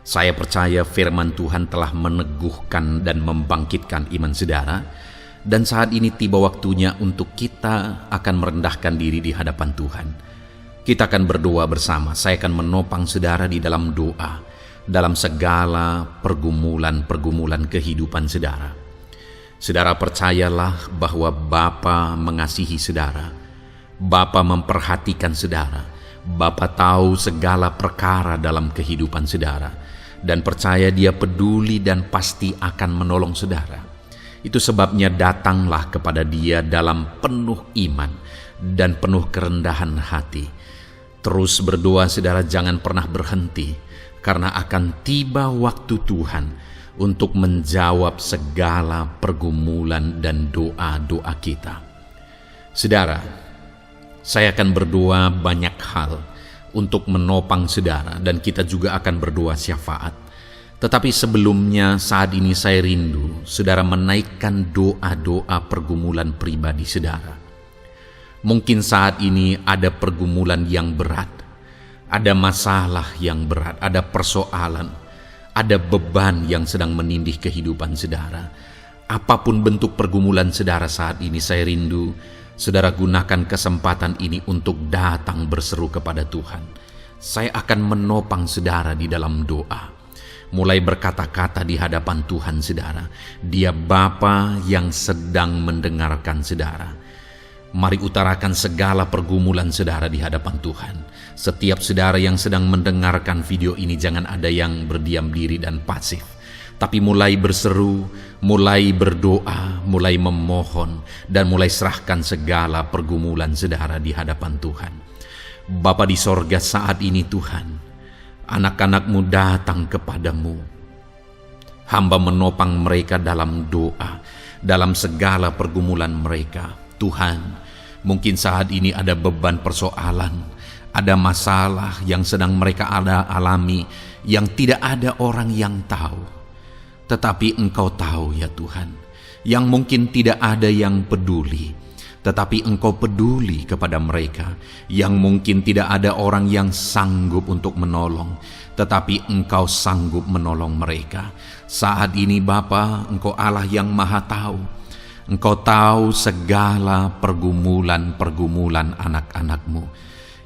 Saya percaya firman Tuhan telah meneguhkan dan membangkitkan iman saudara. Dan saat ini tiba waktunya untuk kita akan merendahkan diri di hadapan Tuhan. Kita akan berdoa bersama. Saya akan menopang saudara di dalam doa, dalam segala pergumulan-pergumulan kehidupan saudara. Saudara percayalah bahwa Bapa mengasihi saudara. Bapa memperhatikan saudara. Bapa tahu segala perkara dalam kehidupan saudara. Dan percaya Dia peduli dan pasti akan menolong saudara. Itu sebabnya datanglah kepada Dia dalam penuh iman dan penuh kerendahan hati. Terus berdoa saudara, jangan pernah berhenti. Karena akan tiba waktu Tuhan untuk menjawab segala pergumulan dan doa-doa kita. Saudara, Saya akan berdoa banyak hal untuk menopang saudara, dan kita juga akan berdoa syafaat. Tetapi sebelumnya, saat ini saya rindu saudara menaikkan doa-doa pergumulan pribadi saudara. Mungkin saat ini ada pergumulan yang berat, ada masalah yang berat, ada persoalan, ada beban yang sedang menindih kehidupan saudara. Apapun bentuk pergumulan saudara saat ini, saya rindu saudara gunakan kesempatan ini untuk datang berseru kepada Tuhan. Saya akan menopang saudara di dalam doa. Mulai berkata-kata di hadapan Tuhan saudara. Dia Bapa yang sedang mendengarkan saudara. Mari utarakan segala pergumulan saudara di hadapan Tuhan. Setiap saudara yang sedang mendengarkan video ini, jangan ada yang berdiam diri dan pasif, tapi mulai berseru, mulai berdoa, mulai memohon, dan mulai serahkan segala pergumulan saudara di hadapan Tuhan. Bapa di sorga, saat ini Tuhan, anak-anak-Mu datang kepadamu. Hamba menopang mereka dalam doa, dalam segala pergumulan mereka. Tuhan, mungkin saat ini ada beban persoalan, ada masalah yang sedang mereka alami, yang tidak ada orang yang tahu. Tetapi Engkau tahu ya Tuhan, yang mungkin tidak ada yang peduli, tetapi Engkau peduli kepada mereka. Yang mungkin tidak ada orang yang sanggup untuk menolong, tetapi Engkau sanggup menolong mereka. Saat ini Bapa, Engkau Allah yang Maha Tahu. Engkau tahu segala pergumulan-pergumulan anak-anak-Mu.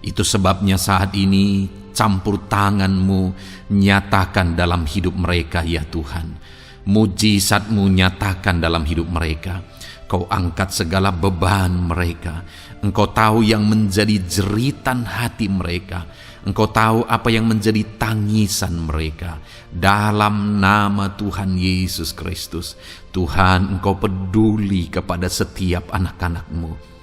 Itu sebabnya saat ini campur tangan-Mu nyatakan dalam hidup mereka ya Tuhan. Mujizat-Mu nyatakan dalam hidup mereka. Kau angkat segala beban mereka. Engkau tahu yang menjadi jeritan hati mereka. Engkau tahu apa yang menjadi tangisan mereka. Dalam nama Tuhan Yesus Kristus, Tuhan, Engkau peduli kepada setiap anak-anak-Mu.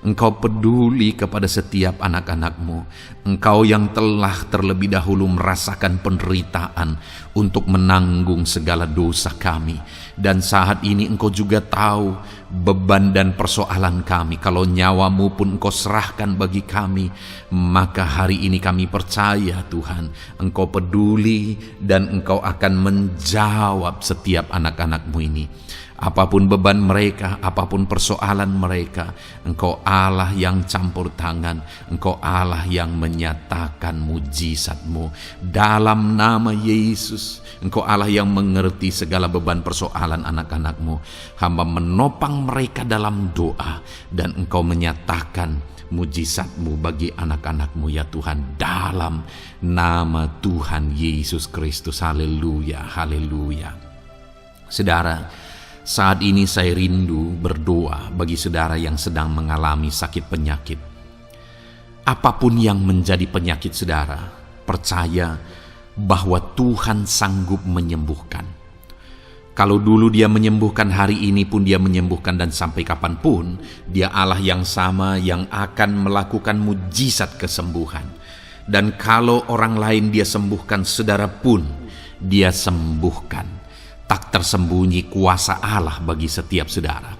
Engkau peduli kepada setiap anak-anak-Mu. Engkau yang telah terlebih dahulu merasakan penderitaan untuk menanggung segala dosa kami. Dan saat ini Engkau juga tahu beban dan persoalan kami. Kalau nyawa-Mu pun Engkau serahkan bagi kami, maka hari ini kami percaya Tuhan, Engkau peduli dan Engkau akan menjawab setiap anak-anak-Mu ini. Apapun beban mereka, apapun persoalan mereka, Engkau Allah yang campur tangan, Engkau Allah yang menyatakan mujizat-Mu. Dalam nama Yesus, Engkau Allah yang mengerti segala beban persoalan anak-anak-Mu. Hamba menopang mereka dalam doa, dan Engkau menyatakan mujizat-Mu bagi anak-anak-Mu ya Tuhan. Dalam nama Tuhan Yesus Kristus. Haleluya, haleluya. Saudara, saat ini saya rindu berdoa bagi saudara yang sedang mengalami sakit penyakit. Apapun yang menjadi penyakit saudara, percaya bahwa Tuhan sanggup menyembuhkan. Kalau dulu Dia menyembuhkan, hari ini pun Dia menyembuhkan, dan sampai kapanpun Dia Allah yang sama yang akan melakukan mujizat kesembuhan. Dan kalau orang lain Dia sembuhkan, saudara pun Dia sembuhkan. Tak tersembunyi kuasa Allah bagi setiap saudara.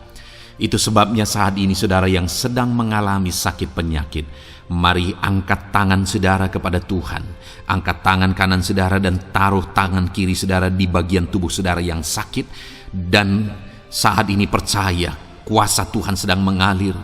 Itu sebabnya saat ini saudara yang sedang mengalami sakit penyakit, mari angkat tangan saudara kepada Tuhan. Angkat tangan kanan saudara dan taruh tangan kiri saudara di bagian tubuh saudara yang sakit. Dan saat ini percaya kuasa Tuhan sedang mengalir.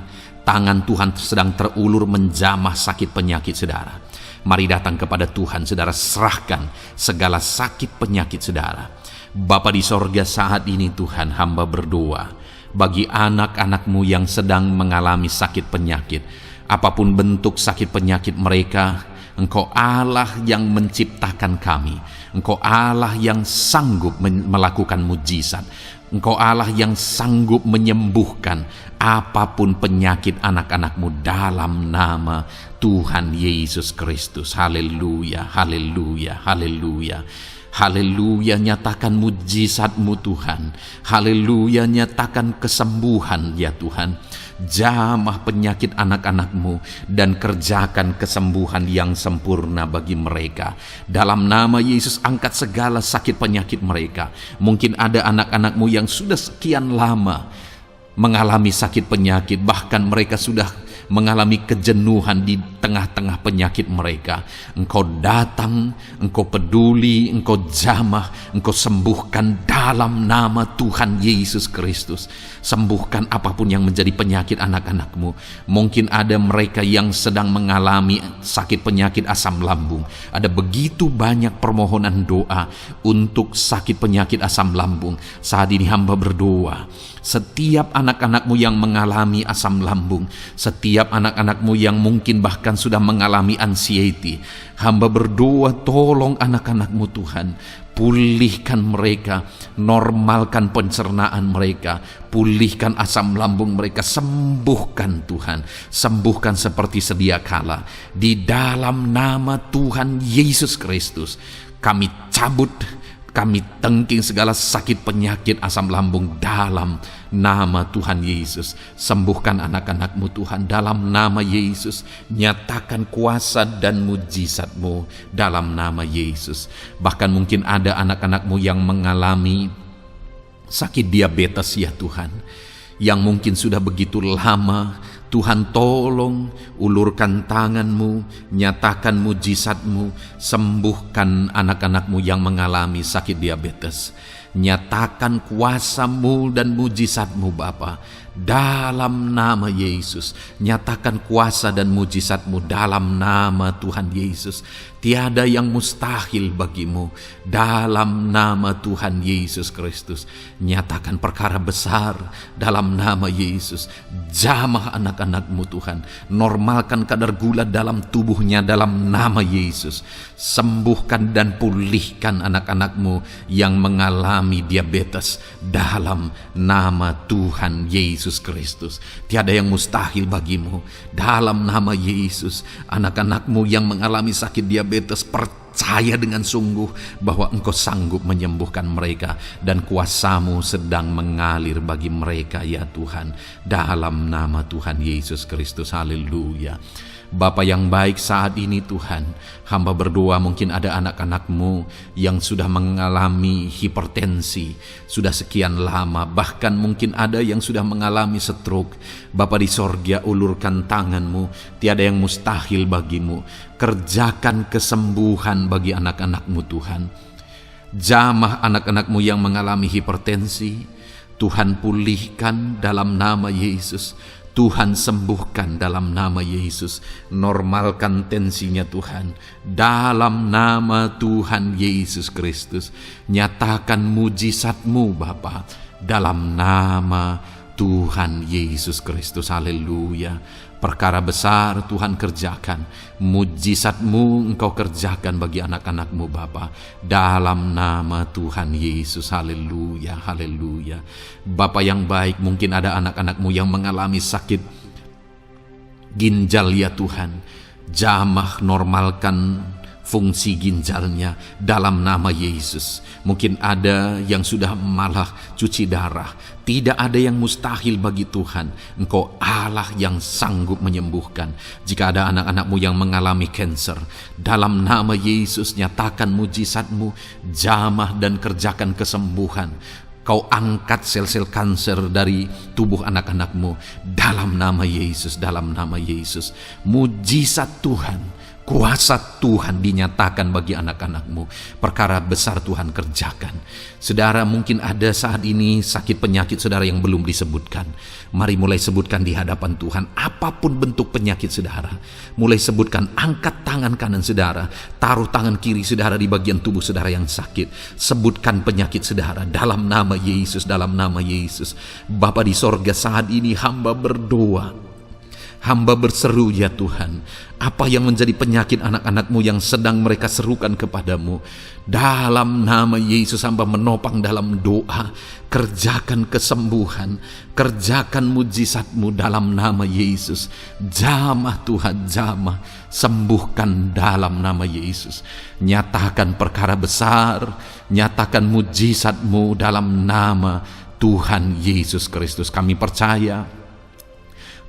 Tangan Tuhan sedang terulur menjamah sakit penyakit saudara. Mari datang kepada Tuhan saudara, serahkan segala sakit penyakit saudara. Bapa di sorga, saat ini Tuhan, hamba berdoa bagi anak-anak-Mu yang sedang mengalami sakit penyakit. Apapun bentuk sakit penyakit mereka, Engkau Allah yang menciptakan kami. Engkau Allah yang sanggup melakukan mujizat. Engkau Allah yang sanggup menyembuhkan apapun penyakit anak-anak-Mu dalam nama Tuhan Yesus Kristus. Haleluya, haleluya, haleluya. Haleluya, nyatakan mujizat-Mu Tuhan. Haleluya, nyatakan kesembuhan ya Tuhan. Jamah penyakit anak-anak-Mu dan kerjakan kesembuhan yang sempurna bagi mereka. Dalam nama Yesus, angkat segala sakit penyakit mereka. Mungkin ada anak-anak-Mu yang sudah sekian lama mengalami sakit penyakit, bahkan mereka sudah mengalami kejenuhan di tengah-tengah penyakit mereka. Engkau datang, Engkau peduli, Engkau jamah, Engkau sembuhkan dalam nama Tuhan Yesus Kristus. Sembuhkan apapun yang menjadi penyakit anak-anak-Mu. Mungkin ada mereka yang sedang mengalami sakit penyakit asam lambung. Ada begitu banyak permohonan doa untuk sakit penyakit asam lambung. Saat ini hamba berdoa, setiap anak-anak-Mu yang mengalami asam lambung, setiap anak-anak-Mu yang mungkin bahkan sudah mengalami anxiety, hamba berdoa, tolong anak-anak-Mu Tuhan, pulihkan mereka, normalkan pencernaan mereka, pulihkan asam lambung mereka, sembuhkan Tuhan, sembuhkan seperti sedia kala. Di dalam nama Tuhan Yesus Kristus, kami cabut, kami tengking segala sakit penyakit asam lambung dalam nama Tuhan Yesus. Sembuhkan anak-anak-Mu Tuhan dalam nama Yesus. Nyatakan kuasa dan mujizat-Mu dalam nama Yesus. Bahkan mungkin ada anak-anak-Mu yang mengalami sakit diabetes ya Tuhan, yang mungkin sudah begitu lama. Tuhan tolong, ulurkan tangan-Mu, nyatakan mujizat-Mu, sembuhkan anak-anak-Mu yang mengalami sakit diabetes. Nyatakan kuasa-Mu dan mujizat-Mu Bapa, dalam nama Yesus. Nyatakan kuasa dan mujizat-Mu dalam nama Tuhan Yesus. Tiada yang mustahil bagi-Mu, dalam nama Tuhan Yesus Kristus. Nyatakan perkara besar dalam nama Yesus. Jamah anak-anak-Mu Tuhan, normalkan kadar gula dalam tubuhnya dalam nama Yesus. Sembuhkan dan pulihkan anak-anak-Mu yang mengalami diabetes dalam nama Tuhan Yesus Kristus. Tiada yang mustahil bagi-Mu, dalam nama Yesus. Anak-anak-Mu yang mengalami sakit diabetes, percaya dengan sungguh bahwa Engkau sanggup menyembuhkan mereka, dan kuasa-Mu sedang mengalir bagi mereka ya Tuhan, dalam nama Tuhan Yesus Kristus. Haleluya. Bapa yang baik, saat ini Tuhan, hamba berdoa, mungkin ada anak-anak-Mu yang sudah mengalami hipertensi sudah sekian lama, bahkan mungkin ada yang sudah mengalami stroke. Bapa di sorga, ulurkan tangan-Mu, tiada yang mustahil bagi-Mu. Kerjakan kesembuhan bagi anak-anak-Mu Tuhan. Jamah anak-anak-Mu yang mengalami hipertensi, Tuhan pulihkan dalam nama Yesus. Tuhan sembuhkan dalam nama Yesus. Normalkan tensinya Tuhan, dalam nama Tuhan Yesus Kristus. Nyatakan mujizat-Mu Bapa, dalam nama Tuhan Yesus Kristus. Haleluya. Perkara besar Tuhan kerjakan, mujizat-Mu Engkau kerjakan bagi anak-anak-Mu Bapa, dalam nama Tuhan Yesus. Haleluya, haleluya. Bapa yang baik, mungkin ada anak-anak-Mu yang mengalami sakit ginjal ya Tuhan. Jamah, normalkan fungsi ginjalnya dalam nama Yesus. Mungkin ada yang sudah malah cuci darah. Tidak ada yang mustahil bagi Tuhan. Engkau Allah yang sanggup menyembuhkan. Jika ada anak-anak-Mu yang mengalami kanker, dalam nama Yesus nyatakan mujizat-Mu, jamah dan kerjakan kesembuhan. Kau angkat sel-sel kanker dari tubuh anak-anak-Mu dalam nama Yesus, dalam nama Yesus. Mujizat Tuhan, kuasa Tuhan dinyatakan bagi anak-anak-Mu. Perkara besar Tuhan kerjakan. Saudara, mungkin ada saat ini sakit penyakit saudara yang belum disebutkan. Mari mulai sebutkan di hadapan Tuhan. Apapun bentuk penyakit saudara, mulai sebutkan. Angkat tangan kanan saudara, taruh tangan kiri saudara di bagian tubuh saudara yang sakit. Sebutkan penyakit saudara dalam nama Yesus, dalam nama Yesus. Bapa di sorga, saat ini hamba berdoa, hamba berseru ya Tuhan, apa yang menjadi penyakit anak-anak-Mu yang sedang mereka serukan kepadamu, dalam nama Yesus hamba menopang dalam doa. Kerjakan kesembuhan, kerjakan mujizat-Mu dalam nama Yesus. Jamah Tuhan, jamah, sembuhkan dalam nama Yesus. Nyatakan perkara besar, nyatakan mujizat-Mu dalam nama Tuhan Yesus Kristus. Kami percaya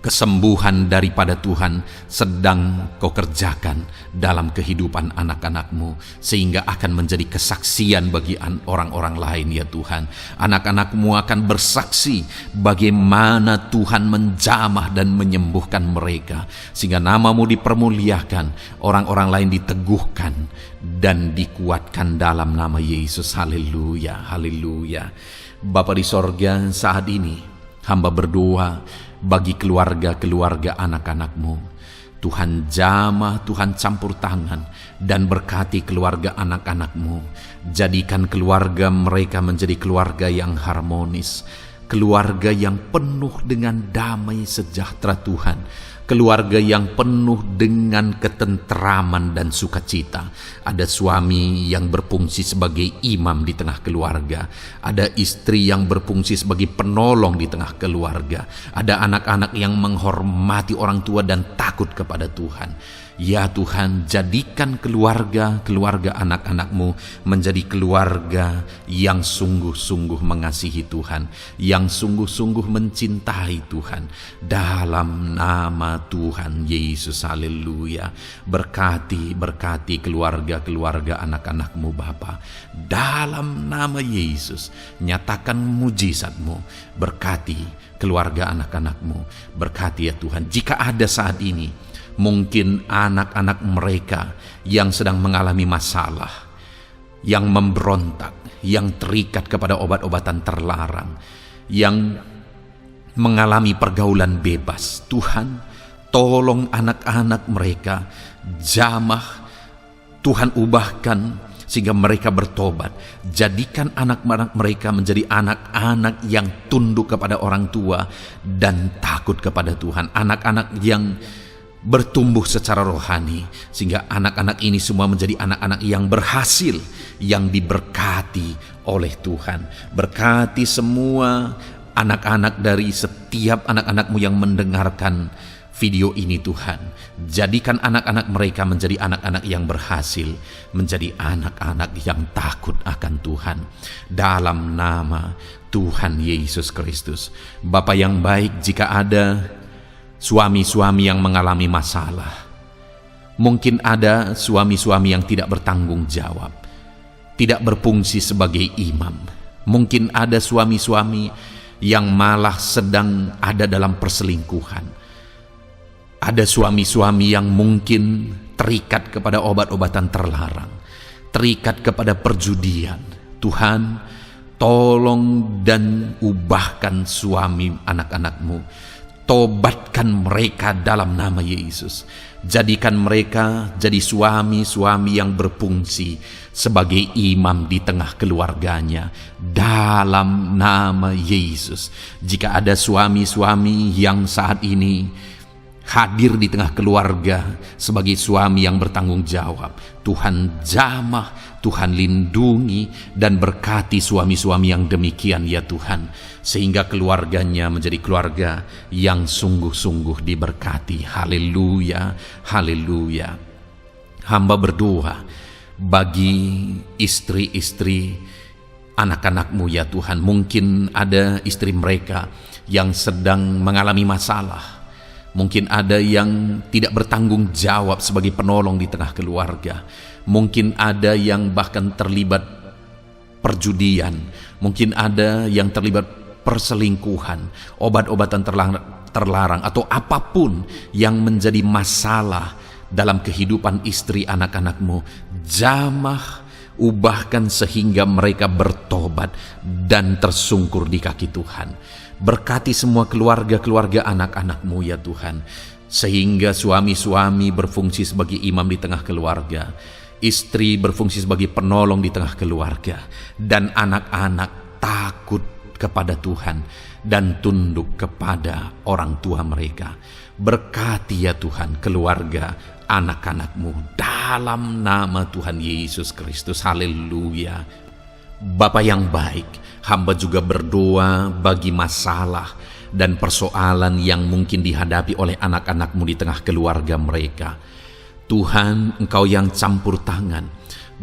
Kesembuhan daripada Tuhan sedang Kau kerjakan dalam kehidupan anak-anak-Mu, sehingga akan menjadi kesaksian bagi orang-orang lain ya Tuhan. Anak-anak-Mu akan bersaksi bagaimana Tuhan menjamah dan menyembuhkan mereka, sehingga nama-Mu dipermuliakan, orang-orang lain diteguhkan dan dikuatkan dalam nama Yesus. Haleluya, haleluya. Bapa di sorga, saat ini hamba berdoa bagi keluarga-keluarga anak-anak-Mu. Tuhan jamah, Tuhan campur tangan dan berkati keluarga anak-anak-Mu. Jadikan keluarga mereka menjadi keluarga yang harmonis, keluarga yang penuh dengan damai sejahtera Tuhan, keluarga yang penuh dengan ketentraman dan sukacita. Ada suami yang berfungsi sebagai imam di tengah keluarga, ada istri yang berfungsi sebagai penolong di tengah keluarga, ada anak-anak yang menghormati orang tua dan takut kepada Tuhan. Ya Tuhan, jadikan keluarga anak-anak-Mu menjadi keluarga yang sungguh-sungguh mengasihi Tuhan, yang sungguh-sungguh mencintai Tuhan. Dalam nama Tuhan Yesus, haleluya. Berkati keluarga anak-anak-Mu Bapa. Dalam nama Yesus, nyatakan mujizat-Mu. Berkati keluarga anak-anak-Mu. Berkati ya Tuhan. Jika ada saat ini mungkin anak-anak mereka yang sedang mengalami masalah, yang memberontak, yang terikat kepada obat-obatan terlarang, yang mengalami pergaulan bebas, Tuhan, tolong anak-anak mereka, jamah, Tuhan ubahkan sehingga mereka bertobat. Jadikan anak-anak mereka menjadi anak-anak yang tunduk kepada orang tua dan takut kepada Tuhan. Anak-anak yang bertumbuh secara rohani, sehingga anak-anak ini semua menjadi anak-anak yang berhasil, yang diberkati oleh Tuhan. Berkati semua anak-anak dari setiap anak-anak-Mu yang mendengarkan video ini Tuhan. Jadikan anak-anak mereka menjadi anak-anak yang berhasil, menjadi anak-anak yang takut akan Tuhan. Dalam nama Tuhan Yesus Kristus. Bapa yang baik, jika ada suami-suami yang mengalami masalah, mungkin ada suami-suami yang tidak bertanggung jawab, tidak berfungsi sebagai imam, mungkin ada suami-suami yang malah sedang ada dalam perselingkuhan, ada suami-suami yang mungkin terikat kepada obat-obatan terlarang, terikat kepada perjudian. Tuhan, tolong dan ubahkan suami anak-anak-Mu. Tobatkan mereka dalam nama Yesus. Jadikan mereka jadi suami-suami yang berfungsi sebagai imam di tengah keluarganya. Dalam nama Yesus. Jika ada suami-suami yang saat ini hadir di tengah keluarga sebagai suami yang bertanggung jawab, Tuhan jamah, Tuhan lindungi dan berkati suami-suami yang demikian ya Tuhan, sehingga keluarganya menjadi keluarga yang sungguh-sungguh diberkati. Haleluya, haleluya. Hamba berdoa bagi istri-istri anak-anak-Mu ya Tuhan. Mungkin ada istri mereka yang sedang mengalami masalah, mungkin ada yang tidak bertanggung jawab sebagai penolong di tengah keluarga. Mungkin ada yang bahkan terlibat perjudian. Mungkin ada yang terlibat perselingkuhan, obat-obatan terlarang, atau apapun yang menjadi masalah dalam kehidupan istri anak-anak-Mu. Jamah, ubahkan sehingga mereka bertobat dan tersungkur di kaki Tuhan. Berkati semua keluarga-keluarga anak-anak-Mu ya Tuhan, sehingga suami-suami berfungsi sebagai imam di tengah keluarga, istri berfungsi sebagai penolong di tengah keluarga, dan anak-anak takut kepada Tuhan dan tunduk kepada orang tua mereka. Berkati ya Tuhan keluarga anak-anak-Mu dalam nama Tuhan Yesus Kristus. Haleluya. Bapa yang baik, hamba juga berdoa bagi masalah dan persoalan yang mungkin dihadapi oleh anak-anak-Mu di tengah keluarga mereka. Tuhan, Engkau yang campur tangan,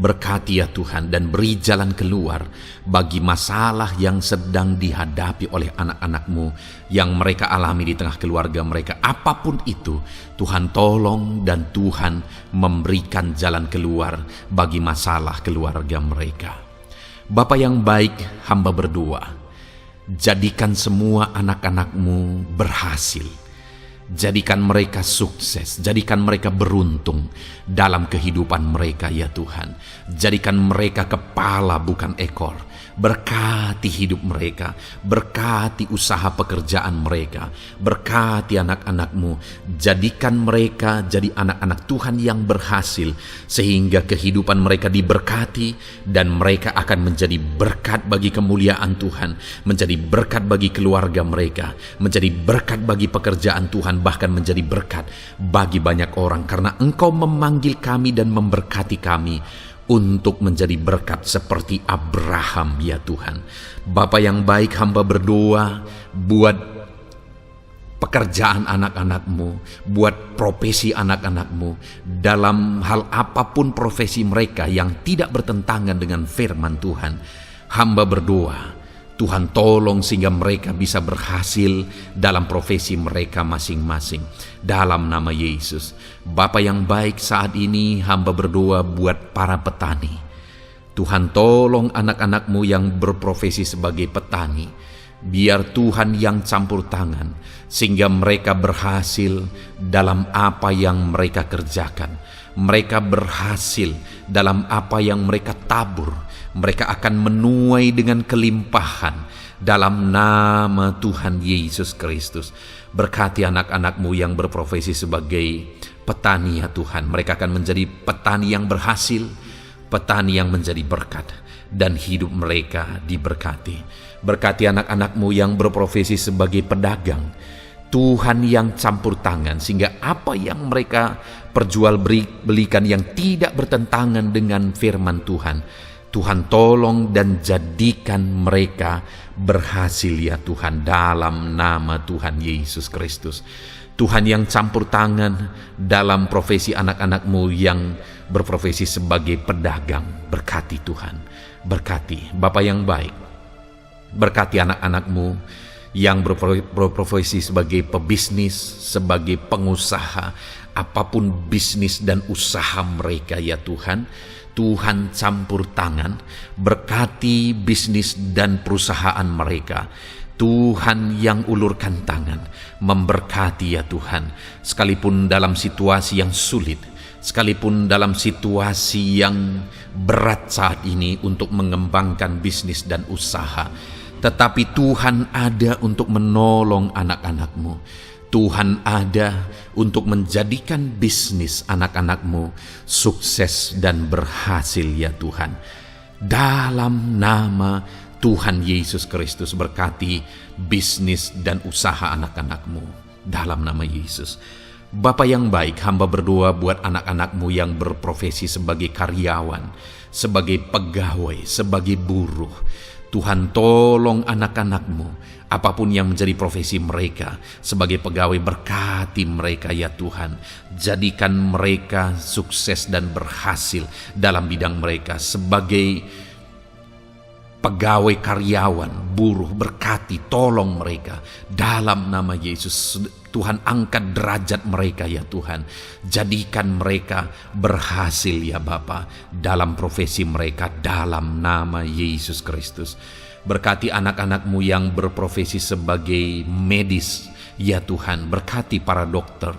Berkati ya Tuhan, dan beri jalan keluar bagi masalah yang sedang dihadapi oleh anak-anak-Mu yang mereka alami di tengah keluarga mereka. Apapun itu, Tuhan tolong dan Tuhan memberikan jalan keluar bagi masalah keluarga mereka. Bapa yang baik, hamba berdoa, jadikan semua anak-anak-Mu berhasil. Jadikan mereka sukses, jadikan mereka beruntung dalam kehidupan mereka ya Tuhan. Jadikan mereka kepala bukan ekor. Berkati hidup mereka, berkati usaha pekerjaan mereka, berkati anak-anak-Mu. Jadikan mereka jadi anak-anak Tuhan yang berhasil, sehingga kehidupan mereka diberkati dan mereka akan menjadi berkat bagi kemuliaan Tuhan, menjadi berkat bagi keluarga mereka, menjadi berkat bagi pekerjaan Tuhan, bahkan menjadi berkat bagi banyak orang, karena Engkau memanggil kami dan memberkati kami untuk menjadi berkat seperti Abraham ya Tuhan. Bapa yang baik, hamba berdoa buat pekerjaan anak-anak-Mu, buat profesi anak-anak-Mu, dalam hal apapun profesi mereka yang tidak bertentangan dengan firman Tuhan. Hamba berdoa, Tuhan tolong sehingga mereka bisa berhasil dalam profesi mereka masing-masing. Dalam nama Yesus. Bapa yang baik, saat ini hamba berdoa buat para petani. Tuhan tolong anak-anak-Mu yang berprofesi sebagai petani. Biar Tuhan yang campur tangan, sehingga mereka berhasil dalam apa yang mereka kerjakan. Mereka berhasil dalam apa yang mereka tabur. Mereka akan menuai dengan kelimpahan dalam nama Tuhan Yesus Kristus. Berkati anak-anak-Mu yang berprofesi sebagai petani ya Tuhan. Mereka akan menjadi petani yang berhasil, petani yang menjadi berkat, dan hidup mereka diberkati. Berkati anak-anak-Mu yang berprofesi sebagai pedagang. Tuhan yang campur tangan, sehingga apa yang mereka perjualbelikan yang tidak bertentangan dengan firman Tuhan, Tuhan tolong dan jadikan mereka berhasil ya Tuhan, dalam nama Tuhan Yesus Kristus. Tuhan yang campur tangan dalam profesi anak-anak-Mu yang berprofesi sebagai pedagang. Berkati Tuhan, berkati Bapa yang baik. Berkati anak-anak-Mu yang berprofesi sebagai pebisnis, sebagai pengusaha, apapun bisnis dan usaha mereka ya Tuhan. Tuhan campur tangan, berkati bisnis dan perusahaan mereka. Tuhan yang ulurkan tangan, memberkati ya Tuhan. Sekalipun dalam situasi yang sulit, sekalipun dalam situasi yang berat saat ini untuk mengembangkan bisnis dan usaha, tetapi Tuhan ada untuk menolong anak-anak-Mu. Tuhan ada untuk menjadikan bisnis anak-anak-Mu sukses dan berhasil ya Tuhan. Dalam nama Tuhan Yesus Kristus, berkati bisnis dan usaha anak-anak-Mu. Dalam nama Yesus. Bapa yang baik, hamba berdoa buat anak-anak-Mu yang berprofesi sebagai karyawan, sebagai pegawai, sebagai buruh. Tuhan tolong anak-anak-Mu, apapun yang menjadi profesi mereka, sebagai pegawai berkati mereka ya Tuhan. Jadikan mereka sukses dan berhasil dalam bidang mereka. Sebagai pegawai karyawan, buruh, berkati, tolong mereka. Dalam nama Yesus, Tuhan angkat derajat mereka ya Tuhan. Jadikan mereka berhasil ya Bapa dalam profesi mereka, dalam nama Yesus Kristus. Berkati anak-anak-Mu yang berprofesi sebagai medis ya Tuhan. Berkati para dokter,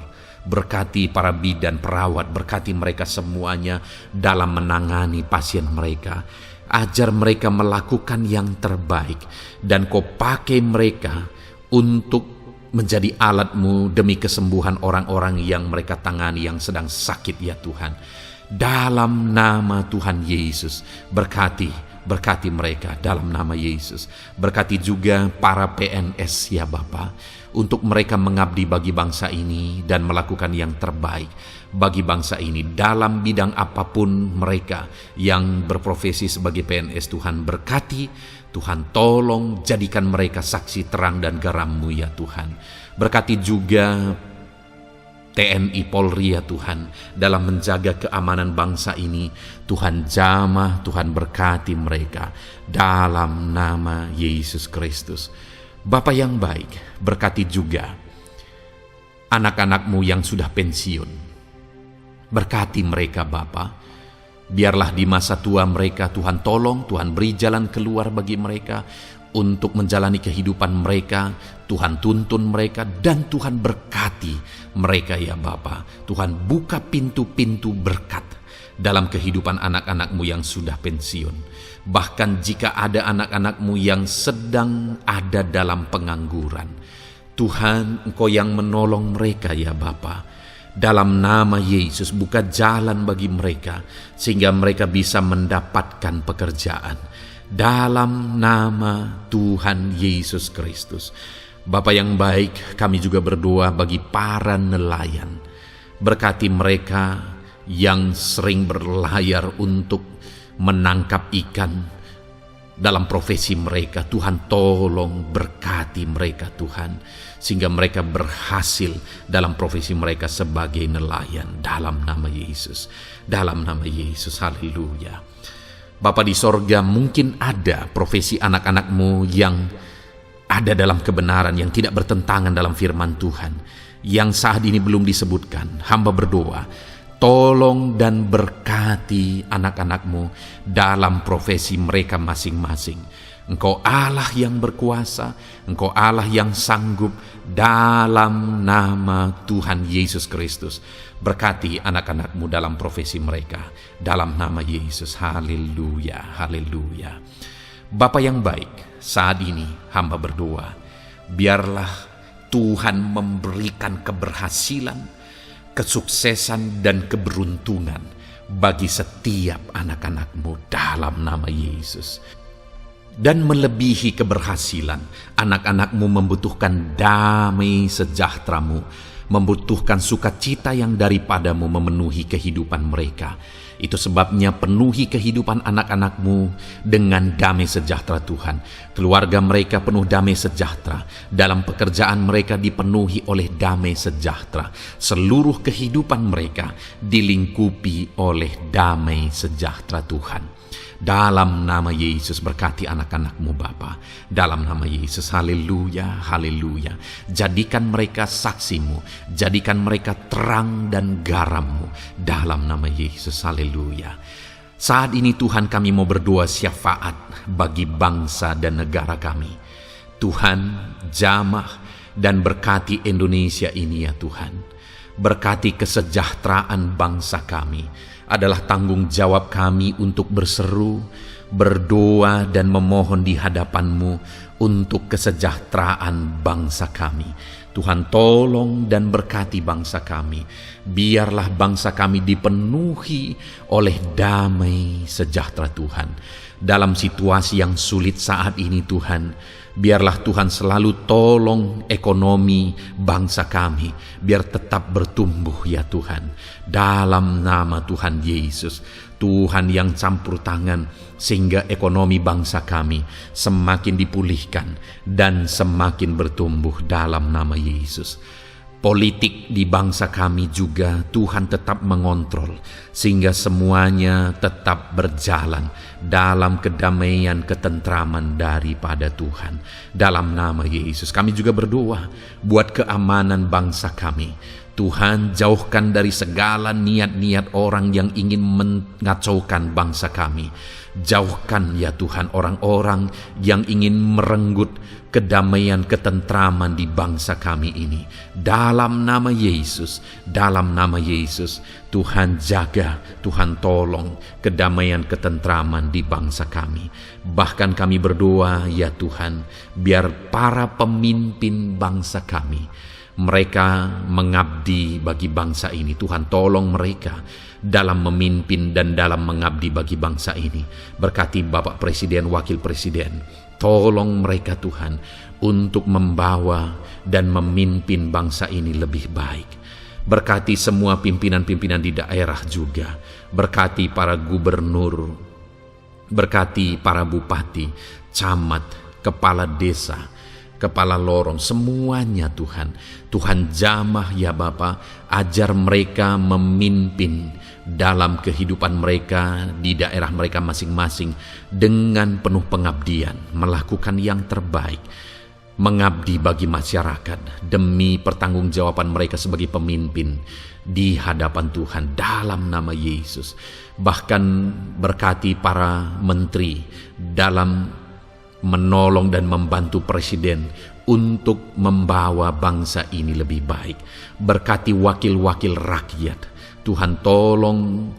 berkati para bidan, perawat, berkati mereka semuanya dalam menangani pasien mereka. Ajar mereka melakukan yang terbaik, dan Kau pakai mereka untuk menjadi alat-Mu demi kesembuhan orang-orang yang mereka tangani yang sedang sakit ya Tuhan. Dalam nama Tuhan Yesus, berkati mereka dalam nama Yesus. Berkati juga para PNS ya Bapa, untuk mereka mengabdi bagi bangsa ini dan melakukan yang terbaik bagi bangsa ini dalam bidang apapun mereka yang berprofesi sebagai PNS. Tuhan berkati, Tuhan tolong jadikan mereka saksi terang dan garam-Mu ya Tuhan. Berkati juga TNI Polri ya Tuhan, dalam menjaga keamanan bangsa ini. Tuhan jamah, Tuhan berkati mereka dalam nama Yesus Kristus. Bapa yang baik, berkati juga anak-anak-Mu yang sudah pensiun. Berkati mereka Bapa. Biarlah di masa tua mereka Tuhan tolong, Tuhan beri jalan keluar bagi mereka untuk menjalani kehidupan mereka. Tuhan tuntun mereka dan Tuhan berkati mereka ya Bapa. Tuhan buka pintu-pintu berkat dalam kehidupan anak-anak-Mu yang sudah pensiun. Bahkan jika ada anak-anak-Mu yang sedang ada dalam pengangguran, Tuhan, Engkau yang menolong mereka ya Bapa. Dalam nama Yesus, buka jalan bagi mereka sehingga mereka bisa mendapatkan pekerjaan. Dalam nama Tuhan Yesus Kristus. Bapa yang baik, kami juga berdoa bagi para nelayan. Berkati mereka yang sering berlayar untuk menangkap ikan dalam profesi mereka. Tuhan tolong berkati mereka Tuhan, sehingga mereka berhasil dalam profesi mereka sebagai nelayan. Dalam nama Yesus, dalam nama Yesus, haleluya. Bapa di sorga, mungkin ada profesi anak-anak-Mu yang ada dalam kebenaran, yang tidak bertentangan dalam firman Tuhan, yang saat ini belum disebutkan. Hamba berdoa, tolong dan berkati anak-anak-Mu dalam profesi mereka masing-masing. Engkau Allah yang berkuasa, Engkau Allah yang sanggup, dalam nama Tuhan Yesus Kristus. Berkati anak-anak-Mu dalam profesi mereka, dalam nama Yesus. Haleluya, haleluya. Bapa yang baik, saat ini hamba berdoa, biarlah Tuhan memberikan keberhasilan, kesuksesan dan keberuntungan bagi setiap anak-anak-Mu dalam nama Yesus. Dan melebihi keberhasilan, anak-anak-Mu membutuhkan damai sejahtera-Mu, membutuhkan sukacita yang daripada-Mu memenuhi kehidupan mereka. Itu sebabnya penuhi kehidupan anak-anak-Mu dengan damai sejahtera Tuhan. Keluarga mereka penuh damai sejahtera. Dalam pekerjaan mereka dipenuhi oleh damai sejahtera. Seluruh kehidupan mereka dilingkupi oleh damai sejahtera Tuhan. Dalam nama Yesus, berkati anak-anak-Mu Bapa. Dalam nama Yesus, haleluya, haleluya. Jadikan mereka saksi-Mu, jadikan mereka terang dan garam-Mu. Dalam nama Yesus, haleluya. Saat ini Tuhan, kami mau berdoa syafaat bagi bangsa dan negara kami. Tuhan, jamah dan berkati Indonesia ini ya Tuhan. Berkati kesejahteraan bangsa kami. Adalah tanggung jawab kami untuk berseru, berdoa dan memohon di hadapan-Mu untuk kesejahteraan bangsa kami. Tuhan tolong dan berkati bangsa kami. Biarlah bangsa kami dipenuhi oleh damai sejahtera Tuhan. Dalam situasi yang sulit saat ini Tuhan, biarlah Tuhan selalu tolong ekonomi bangsa kami, biar tetap bertumbuh ya Tuhan. Dalam nama Tuhan Yesus, Tuhan yang campur tangan, sehingga ekonomi bangsa kami semakin dipulihkan dan semakin bertumbuh dalam nama Yesus. Politik di bangsa kami juga Tuhan tetap mengontrol, sehingga semuanya tetap berjalan dalam kedamaian, ketentraman daripada Tuhan. Dalam nama Yesus kami juga berdoa buat keamanan bangsa kami. Tuhan, jauhkan dari segala niat-niat orang yang ingin mengacaukan bangsa kami. Jauhkan ya Tuhan orang-orang yang ingin merenggut kedamaian, ketentraman di bangsa kami ini. Dalam nama Yesus, dalam nama Yesus, Tuhan jaga, Tuhan tolong kedamaian, ketentraman di bangsa kami. Bahkan kami berdoa ya Tuhan, biar para pemimpin bangsa kami, mereka mengabdi bagi bangsa ini. Tuhan tolong mereka dalam memimpin dan dalam mengabdi bagi bangsa ini. Berkati Bapak Presiden, Wakil Presiden, tolong mereka Tuhan untuk membawa dan memimpin bangsa ini lebih baik. Berkati semua pimpinan-pimpinan di daerah juga. Berkati para gubernur, berkati para bupati, camat, kepala desa, kepala lorong, semuanya Tuhan. Tuhan jamah ya Bapa, ajar mereka memimpin dalam kehidupan mereka di daerah mereka masing-masing dengan penuh pengabdian, melakukan yang terbaik, mengabdi bagi masyarakat demi pertanggungjawaban mereka sebagai pemimpin di hadapan Tuhan dalam nama Yesus. Bahkan berkati para menteri dalam menolong dan membantu presiden untuk membawa bangsa ini lebih baik. Berkati wakil-wakil rakyat. Tuhan tolong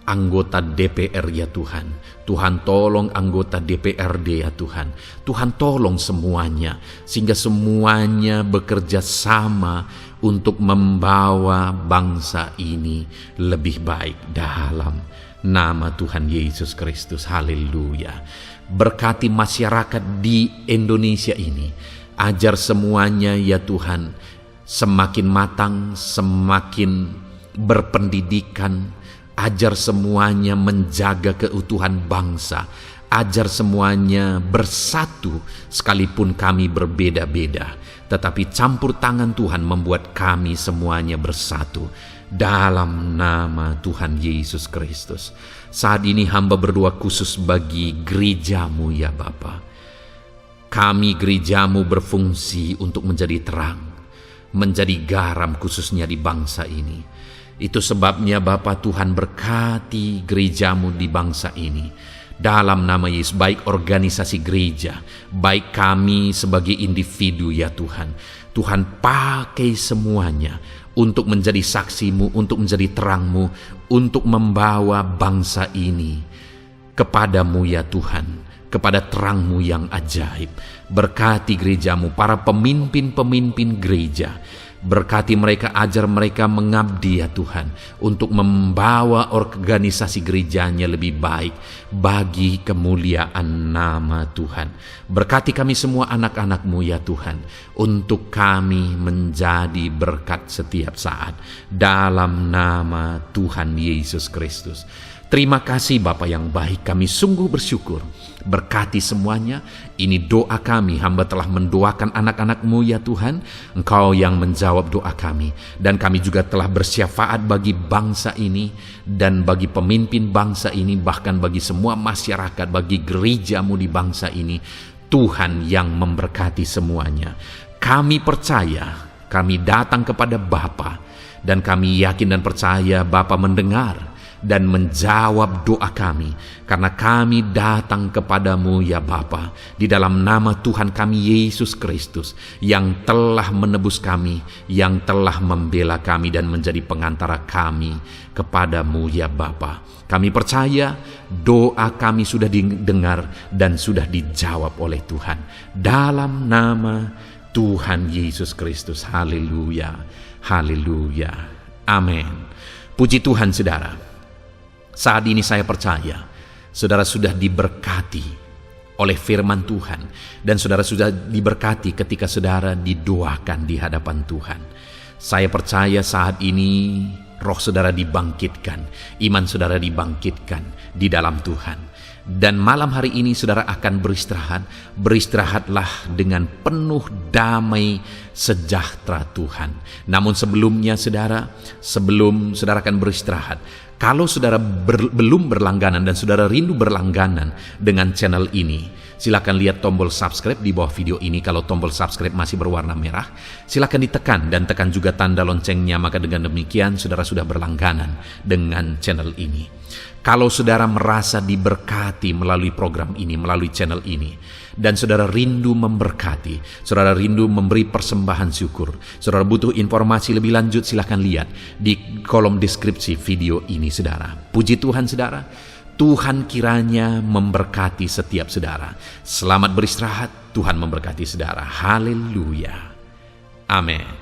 anggota DPR ya Tuhan. Tuhan tolong anggota DPRD ya Tuhan. Tuhan tolong semuanya, sehingga semuanya bekerja sama untuk membawa bangsa ini lebih baik dalam nama Tuhan Yesus Kristus. Haleluya. Berkati masyarakat di Indonesia ini. Ajar semuanya ya Tuhan semakin matang, semakin berpendidikan. Ajar semuanya menjaga keutuhan bangsa. Ajar semuanya bersatu sekalipun kami berbeda-beda. Tetapi campur tangan Tuhan membuat kami semuanya bersatu. Dalam nama Tuhan Yesus Kristus. Saat ini hamba berdoa khusus bagi gerejamu ya Bapa. Kami gerejamu berfungsi untuk menjadi terang, menjadi garam khususnya di bangsa ini. Itu sebabnya Bapa Tuhan berkati gerejamu di bangsa ini. Dalam nama Yesus, baik organisasi gereja, baik kami sebagai individu ya Tuhan. Tuhan pakai semuanya untuk menjadi saksimu, untuk menjadi terangmu, untuk membawa bangsa ini kepadamu ya Tuhan, kepada terangmu yang ajaib. Berkati gerejamu, para pemimpin-pemimpin gereja. Berkati mereka, ajar mereka mengabdi ya Tuhan, untuk membawa organisasi gerejanya lebih baik bagi kemuliaan nama Tuhan. Berkati kami semua anak-anak-Mu ya Tuhan, untuk kami menjadi berkat setiap saat dalam nama Tuhan Yesus Kristus. Terima kasih Bapa yang baik, kami sungguh bersyukur. Berkati semuanya, ini doa kami, hamba telah mendoakan anak-anak-Mu ya Tuhan, Engkau yang menjawab doa kami. Dan kami juga telah bersyafaat bagi bangsa ini, dan bagi pemimpin bangsa ini, bahkan bagi semua masyarakat, bagi gereja-Mu di bangsa ini. Tuhan yang memberkati semuanya. Kami percaya, kami datang kepada Bapa, dan kami yakin dan percaya Bapa mendengar dan menjawab doa kami, karena kami datang kepadamu ya Bapa, di dalam nama Tuhan kami Yesus Kristus, yang telah menebus kami, yang telah membela kami dan menjadi pengantara kami kepadamu ya Bapa. Kami percaya doa kami sudah didengar dan sudah dijawab oleh Tuhan, dalam nama Tuhan Yesus Kristus. Haleluya, haleluya, amin. Puji Tuhan saudara. Saat ini saya percaya saudara sudah diberkati oleh firman Tuhan, dan saudara sudah diberkati ketika saudara didoakan di hadapan Tuhan. Saya percaya saat ini roh saudara dibangkitkan, iman saudara dibangkitkan di dalam Tuhan. Dan malam hari ini saudara akan beristirahat. Beristirahatlah dengan penuh damai sejahtera Tuhan. Namun sebelumnya saudara, sebelum saudara akan beristirahat, kalau saudara belum berlangganan dan saudara rindu berlangganan dengan channel ini, silakan lihat tombol subscribe di bawah video ini. Kalau tombol subscribe masih berwarna merah, silakan ditekan dan tekan juga tanda loncengnya. Maka dengan demikian saudara sudah berlangganan dengan channel ini. Kalau saudara merasa diberkati melalui program ini, melalui channel ini, dan saudara rindu memberkati, saudara rindu memberi persembahan syukur, saudara butuh informasi lebih lanjut, silakan lihat di kolom deskripsi video ini saudara. Puji Tuhan saudara, Tuhan kiranya memberkati setiap saudara. Selamat beristirahat, Tuhan memberkati saudara. Haleluya, amin.